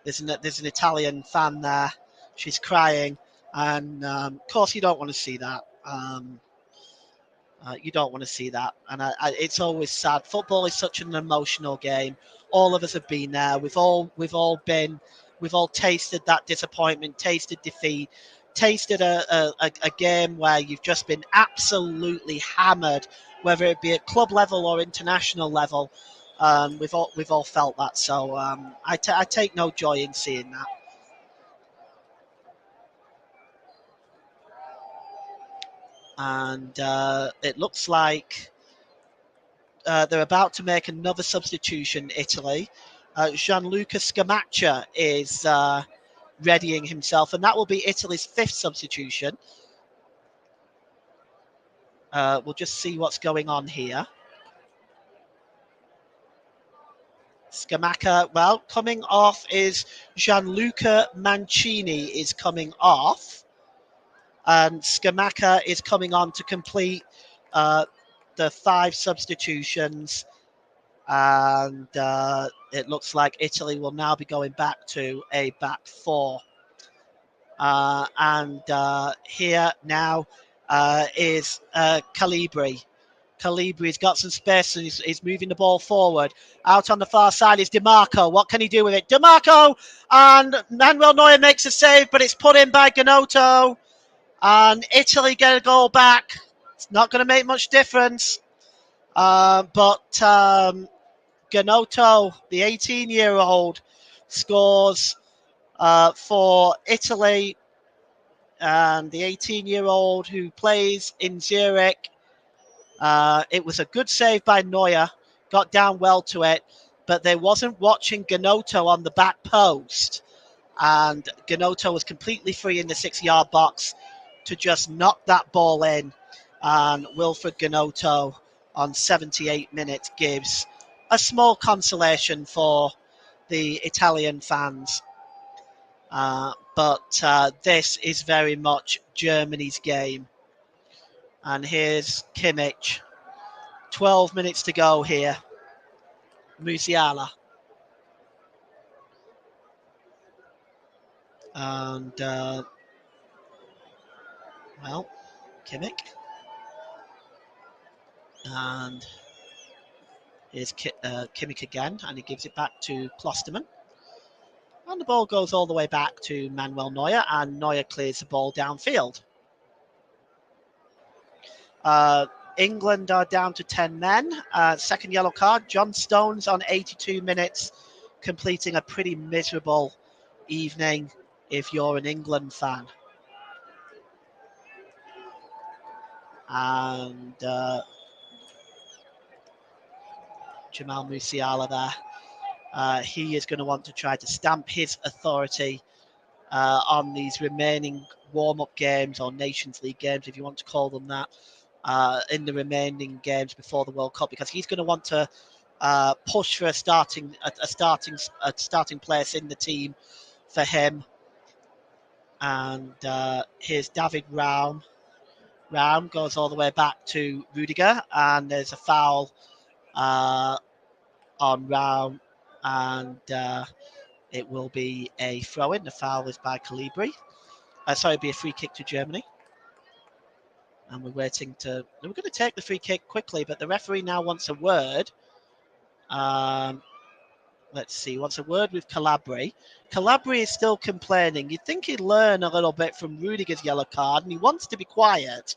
there's an Italian fan there. She's crying, and of course you don't want to see that. You don't want to see that, and it's always sad. Football is such an emotional game. All of us have been there. We've all tasted that disappointment, tasted defeat, tasted a game where you've just been absolutely hammered, whether it be at club level or international level. We've all felt that. So I take no joy in seeing that. And it looks like they're about to make another substitution, Italy. Gianluca Scamacca is readying himself, and that will be Italy's 5th substitution. We'll just see what's going on here. Scamacca, well, coming off is Gianluca Mancini is coming off. And Scamacca is coming on to complete the 5 substitutions. And it looks like Italy will now be going back to a back 4. And here now is Calibri. Calibri's got some space and he's moving the ball forward. Out on the far side is DiMarco. What can he do with it? DiMarco! And Manuel Neuer makes a save, but it's put in by Gnonto. And Italy get a goal back. It's not going to make much difference. But Gnonto, the 18-year-old, scores for Italy, and the 18-year-old who plays in Zurich. It was a good save by Neuer, got down well to it, but they wasn't watching Gnonto on the back post, and Gnonto was completely free in the 6-yard box to just knock that ball in, and Wilfred Gnonto on 78 minutes gives a small consolation for the Italian fans. But this is very much Germany's game. And here's Kimmich. 12 minutes to go here. Musiala. And, well, Kimmich. And here's Kimmich again, and he gives it back to Klosterman. And the ball goes all the way back to Manuel Neuer, and Neuer clears the ball downfield. England are down to 10 men. Second yellow card. John Stones on 82 minutes, completing a pretty miserable evening if you're an England fan. And Jamal Musiala there. He is going to want to try to stamp his authority on these remaining warm-up games, or Nations League games, if you want to call them that, in the remaining games before the World Cup, because he's going to want to push for a starting place in the team for him. And here's David Raum. Raum goes all the way back to Rudiger, and there's a foul on Raum, and it will be a throw-in. The foul is by Calibri. Sorry, it'll be a free kick to Germany. And we're waiting to... We're going to take the free kick quickly, but the referee now wants a word. Let's see, wants a word with Calabri. Calabri is still complaining. You'd think he'd learn a little bit from Rudiger's yellow card, and he wants to be quiet.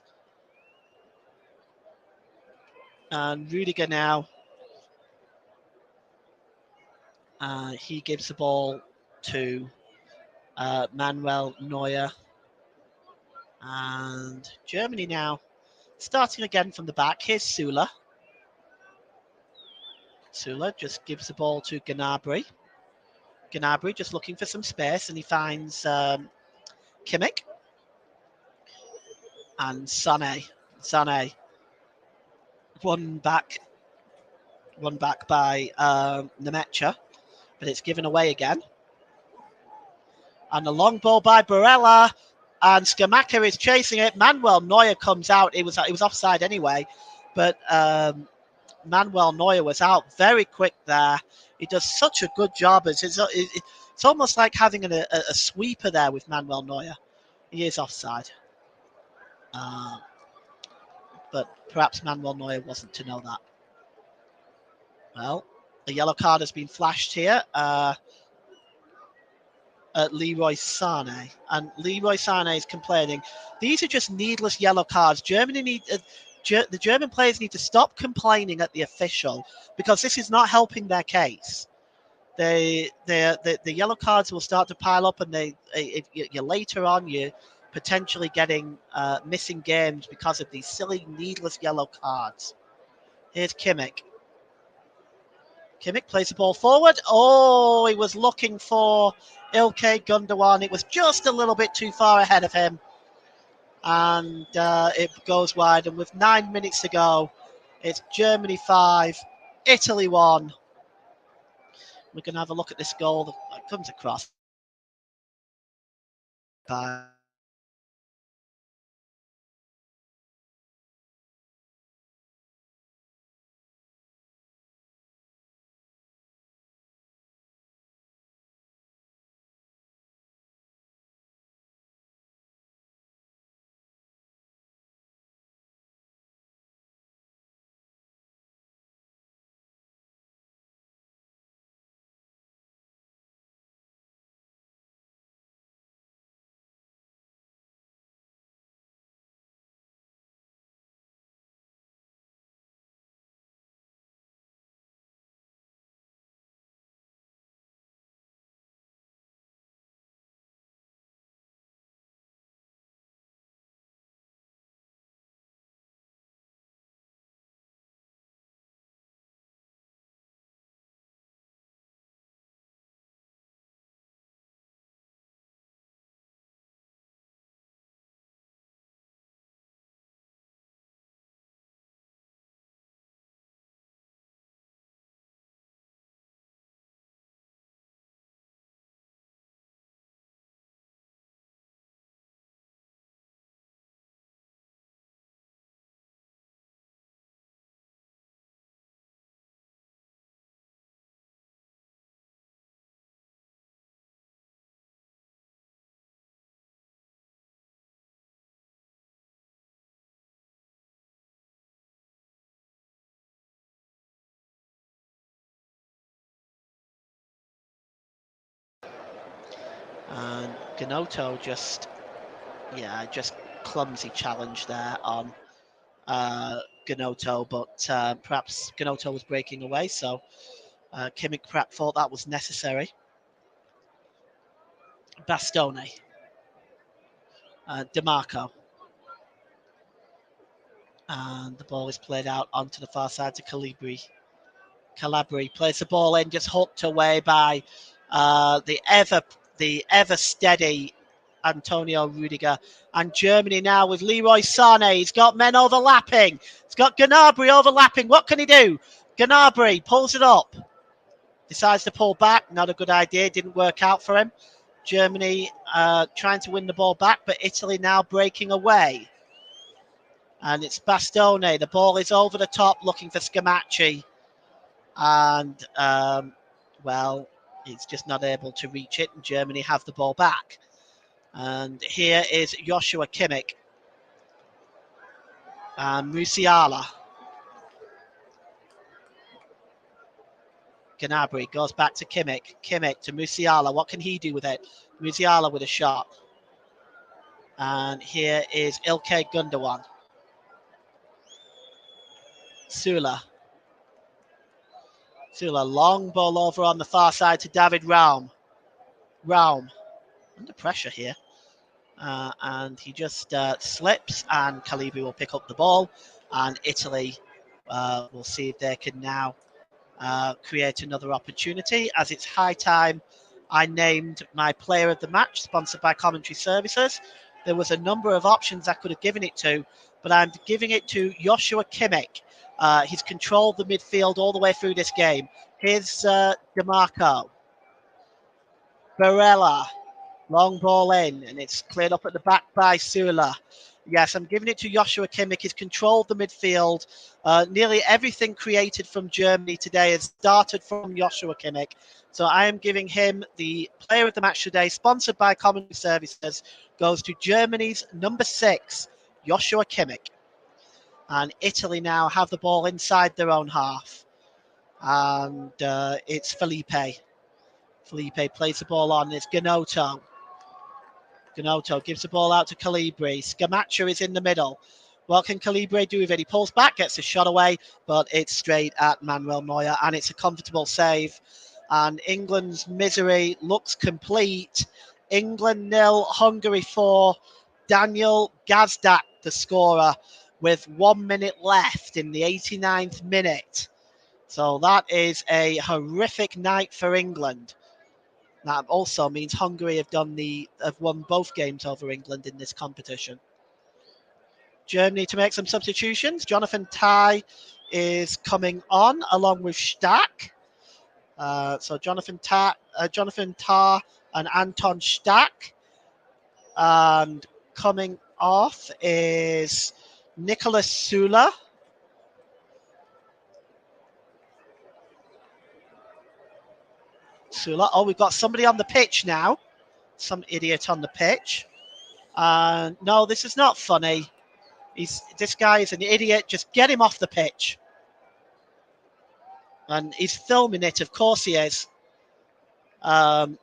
And Rudiger now, he gives the ball to Manuel Neuer. And Germany now starting again from the back. Here's Sula. Sula just gives the ball to Gnabry. Gnabry just looking for some space, and he finds Kimmich and Sané. Sané one back by Nemecha, but it's given away again. And a long ball by Barella, and Scamacca is chasing it. Manuel Neuer comes out. It was offside anyway, but Manuel Neuer was out very quick there. He does such a good job. It's almost like having a sweeper there with Manuel Neuer. He is offside. But perhaps Manuel Neuer wasn't to know that. Well, the yellow card has been flashed here at Leroy Sané. And Leroy Sané is complaining. These are just needless yellow cards. The German players need to stop complaining at the official, because this is not helping their case. The yellow cards will start to pile up, and if you're later on, you're potentially getting missing games because of these silly, needless yellow cards. Here's Kimmich. Kimmich plays the ball forward. Oh, he was looking for Ilkay Gundogan. It was just a little bit too far ahead of him. And it goes wide. And with 9 minutes to go, it's Germany 5, Italy 1. We're going to have a look at this goal that comes across by And Ganoto just clumsy challenge there on Ganoto, but perhaps Ganoto was breaking away, so Kimmich perhaps thought that was necessary. Bastoni. DeMarco. And the ball is played out onto the far side to Calabri. Calabri plays the ball in, just hooked away by the ever steady Antonio Rudiger. And Germany now with Leroy Sané. He's got men overlapping. He's got Gnabry overlapping. What can he do? Gnabry pulls it up. Decides to pull back. Not a good idea. Didn't work out for him. Germany trying to win the ball back, but Italy now breaking away. And it's Bastoni. The ball is over the top looking for Scamacci. And, well, he's just not able to reach it. And Germany have the ball back. And here is Joshua Kimmich. And Musiala. Gnabry goes back to Kimmich. Kimmich to Musiala. What can he do with it? Musiala with a shot. And here is Ilkay Gundogan. Sula. Long ball over on the far side to David Raum. Raum under pressure here. And he just slips, and Calabri will pick up the ball. And Italy will see if they can now create another opportunity, as it's high time I named my player of the match, sponsored by Commentary Services. There was a number of options I could have given it to, but I'm giving it to Joshua Kimmich. He's controlled the midfield all the way through this game. Here's DeMarco. Barella. Long ball in, and it's cleared up at the back by Sula. Yes, I'm giving it to Joshua Kimmich. He's controlled the midfield. Nearly everything created from Germany today has started from Joshua Kimmich. So I am giving him the player of the match today, sponsored by Commentary Services, goes to Germany's number 6, Joshua Kimmich. And Italy now have the ball inside their own half. And it's Felipe. Felipe plays the ball on. It's Gnonto. Gnonto gives the ball out to Calabri. Scamaccia is in the middle. What can Calabri do with it? He pulls back, gets a shot away, but it's straight at Manuel Neuer, and it's a comfortable save. And England's misery looks complete. England 0, Hungary 4. Daniel Gazdak, the scorer, with 1 minute left in the 89th minute. So that is a horrific night for England. That also means Hungary have won both games over England in this competition. Germany to make some substitutions. Jonathan Tah is coming on along with Stark. So Jonathan Tah and Anton Stark. And coming off is Nicolas Sula. Oh, we've got somebody on the pitch now. Some idiot on the pitch. No, this is not funny. This guy is an idiot. Just get him off the pitch. And he's filming it. Of course he is. The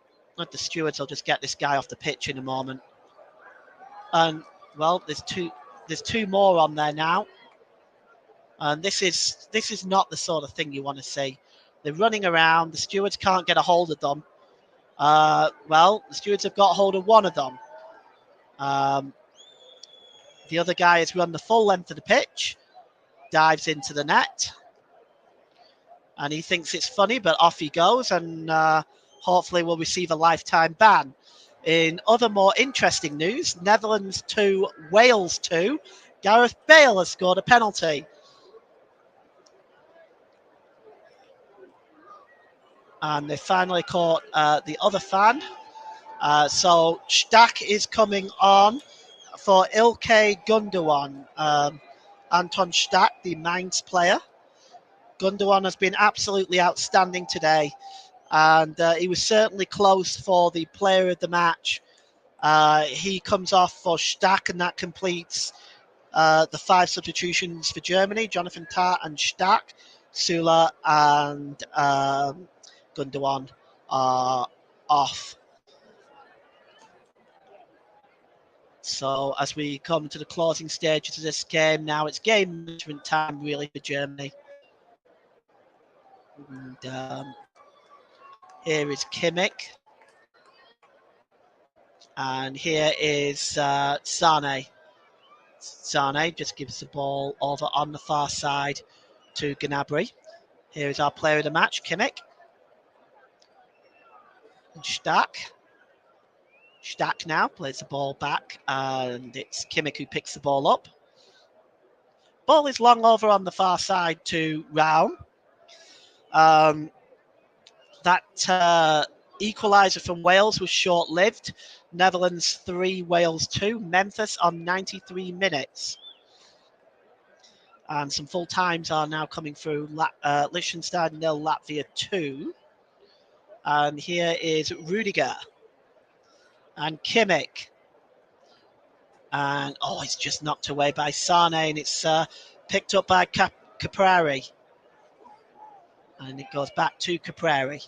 stewards will just get this guy off the pitch in a moment. And well, there's two more on there now. And this is not the sort of thing you want to see. They're running around. The stewards can't get a hold of them. Well, the stewards have got hold of one of them. The other guy has run the full length of the pitch, dives into the net, and he thinks it's funny, but off he goes, and hopefully will receive a lifetime ban. In other more interesting news, Netherlands 2, Wales 2, Gareth Bale has scored a penalty. And they finally caught the other fan. So Stack is coming on for Ilkay Gundogan. Anton Stack, the Mainz player. Gundogan has been absolutely outstanding today. And he was certainly close for the player of the match. He comes off for Stack, and that completes the 5 substitutions for Germany. Jonathan Tah and Stack, Sula and Gundogan are off. So as we come to the closing stages of this game now, it's game management time really for Germany. And here is Kimmich. And here is Sane. Sane just gives the ball over on the far side to Gnabry. Here is our player of the match, Kimmich. Stark. Stark now plays the ball back, and it's Kimmich who picks the ball up. Ball is long over on the far side to Raum. That equaliser from Wales was short-lived. Netherlands 3, Wales 2. Memphis on 93 minutes. And some full times are now coming through. Liechtenstein 0, Latvia 2. And here is Rudiger. And Kimmich. And, it's just knocked away by Sane. And it's picked up by Caprari. And it goes back to Caprari.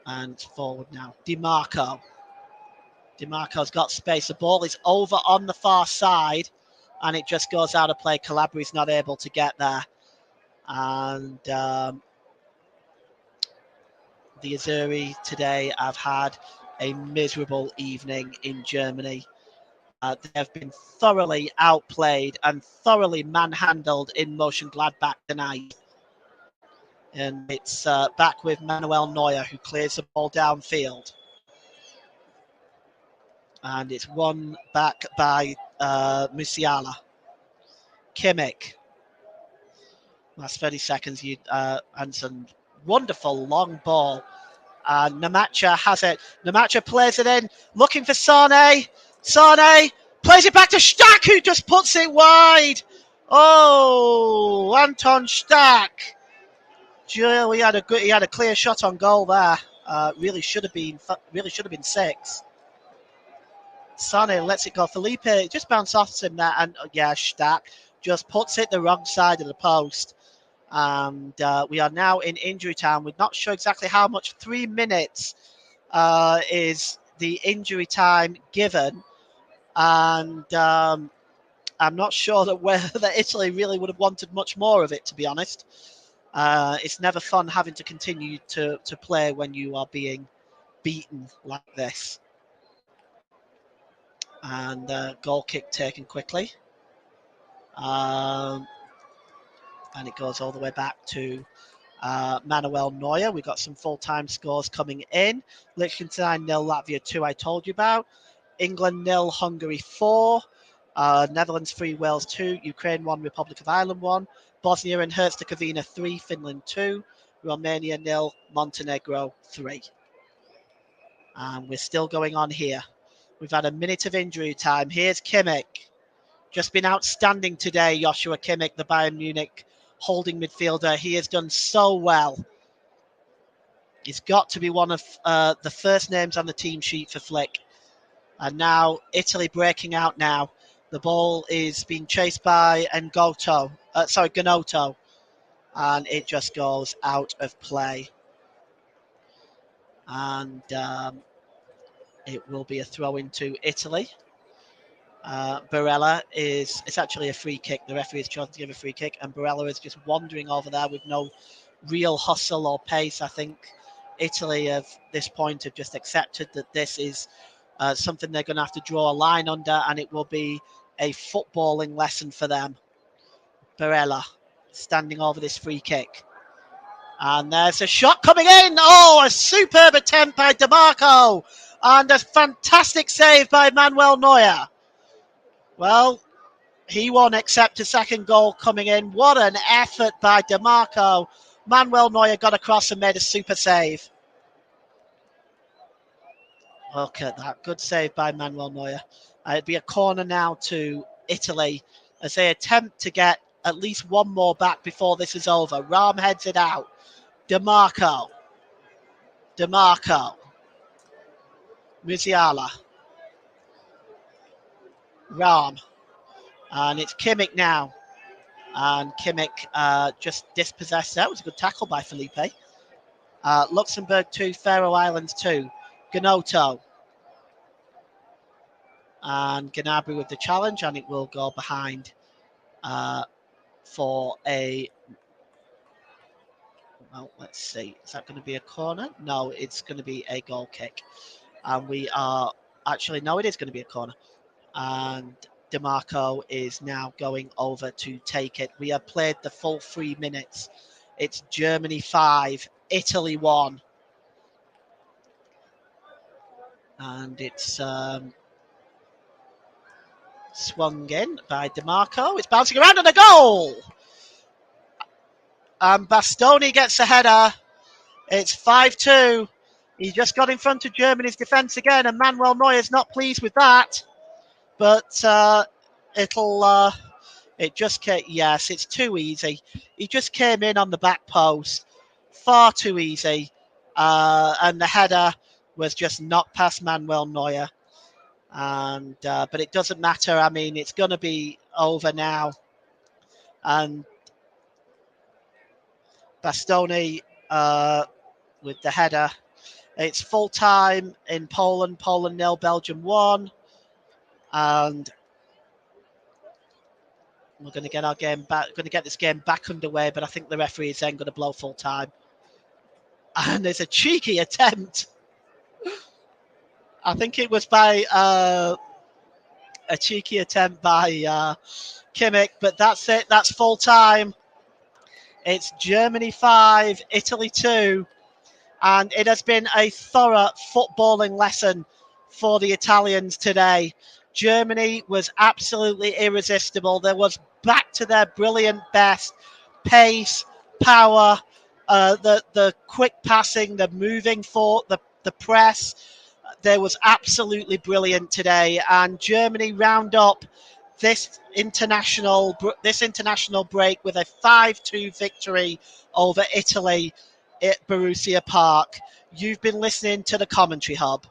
And forward now. DiMarco. DiMarco's got space. The ball is over on the far side. And it just goes out of play. Calabri's not able to get there. And the Azzurri today have had a miserable evening in Germany. They have been thoroughly outplayed and thoroughly manhandled in Mönchengladbach tonight. And it's back with Manuel Neuer, who clears the ball downfield. And it's won back by Musiala. Kimmich. Last 30 seconds, and some wonderful long ball. Namacha has it. Namacha plays it in, looking for Sane. Sane plays it back to Stark, who just puts it wide. Oh, Anton Stark. He had a clear shot on goal there. Really should have been 6. Sane lets it go. Felipe just bounced off him there, and Stark just puts it the wrong side of the post. And we are now in injury time. We're not sure exactly how much. 3 minutes is the injury time given. And I'm not sure that Italy really would have wanted much more of it, to be honest. It's never fun having to continue to play when you are being beaten like this. And goal kick taken quickly. And it goes all the way back to Manuel Neuer. We've got some full-time scores coming in. Liechtenstein 0, Latvia 2, I told you about. England 0, Hungary 4. Netherlands 3, Wales 2. Ukraine 1, Republic of Ireland 1. Bosnia and Herzegovina 3, Finland 2. Romania 0, Montenegro 3. And we're still going on here. We've had a minute of injury time. Here's Kimmich. Just been outstanding today, Joshua Kimmich, the Bayern Munich holding midfielder. He has done so well. He's got to be one of the first names on the team sheet for Flick. And now Italy breaking out now. The ball is being chased by Gnonto. And it just goes out of play. And it will be a throw into Italy. Barella it's actually a free kick. The referee has chosen to give a free kick, and Barella is just wandering over there with no real hustle or pace. I think Italy at this point have just accepted that this is something they're going to have to draw a line under, and it will be a footballing lesson for them. Barella standing over this free kick. And there's a shot coming in. Oh, a superb attempt by DiMarco. And a fantastic save by Manuel Neuer. Well, he won't accept a second goal coming in. What an effort by DiMarco. Manuel Neuer got across and made a super save. Look at that. Good save by Manuel Neuer. It'd be a corner now to Italy as they attempt to get at least one more back before this is over. Raum heads it out. DiMarco. Musiala. Raum. And it's Kimmich now. And Kimmich just dispossessed. That was a good tackle by Felipe. Luxembourg 2, Faroe Islands 2. Gnonto. And Gnabry with the challenge, and it will go behind for a... Well, let's see. Is that going to be a corner? No, it's going to be a goal kick. And we are... Actually, no, it is going to be a corner. And DeMarco is now going over to take it. We have played the full 3 minutes. It's Germany 5, Italy 1. And it's swung in by DeMarco. It's bouncing around and a goal! And Bastoni gets a header. It's 5-2. He just got in front of Germany's defence again, and Manuel Neuer's not pleased with that. But it just came, yes, it's too easy. He just came in on the back post, far too easy, and the header was just knocked past Manuel Neuer. And but it doesn't matter. I mean, it's going to be over now. And Bastoni with the header. It's full time in Poland. Poland 0, Belgium 1. And we're going to get our game back. Going to get this game back underway, but I think the referee is then going to blow full time. And there's a cheeky attempt. I think it was by a cheeky attempt by Kimmich, but that's it. That's full time. It's Germany 5, Italy 2. And it has been a thorough footballing lesson for the Italians today. Germany was absolutely irresistible. There was back to their brilliant best. Pace, power, the quick passing, the moving forward, the press. There was absolutely brilliant today. And Germany round up this international break with a 5-2 victory over Italy at Borussia Park. You've been listening to the Commentary Hub.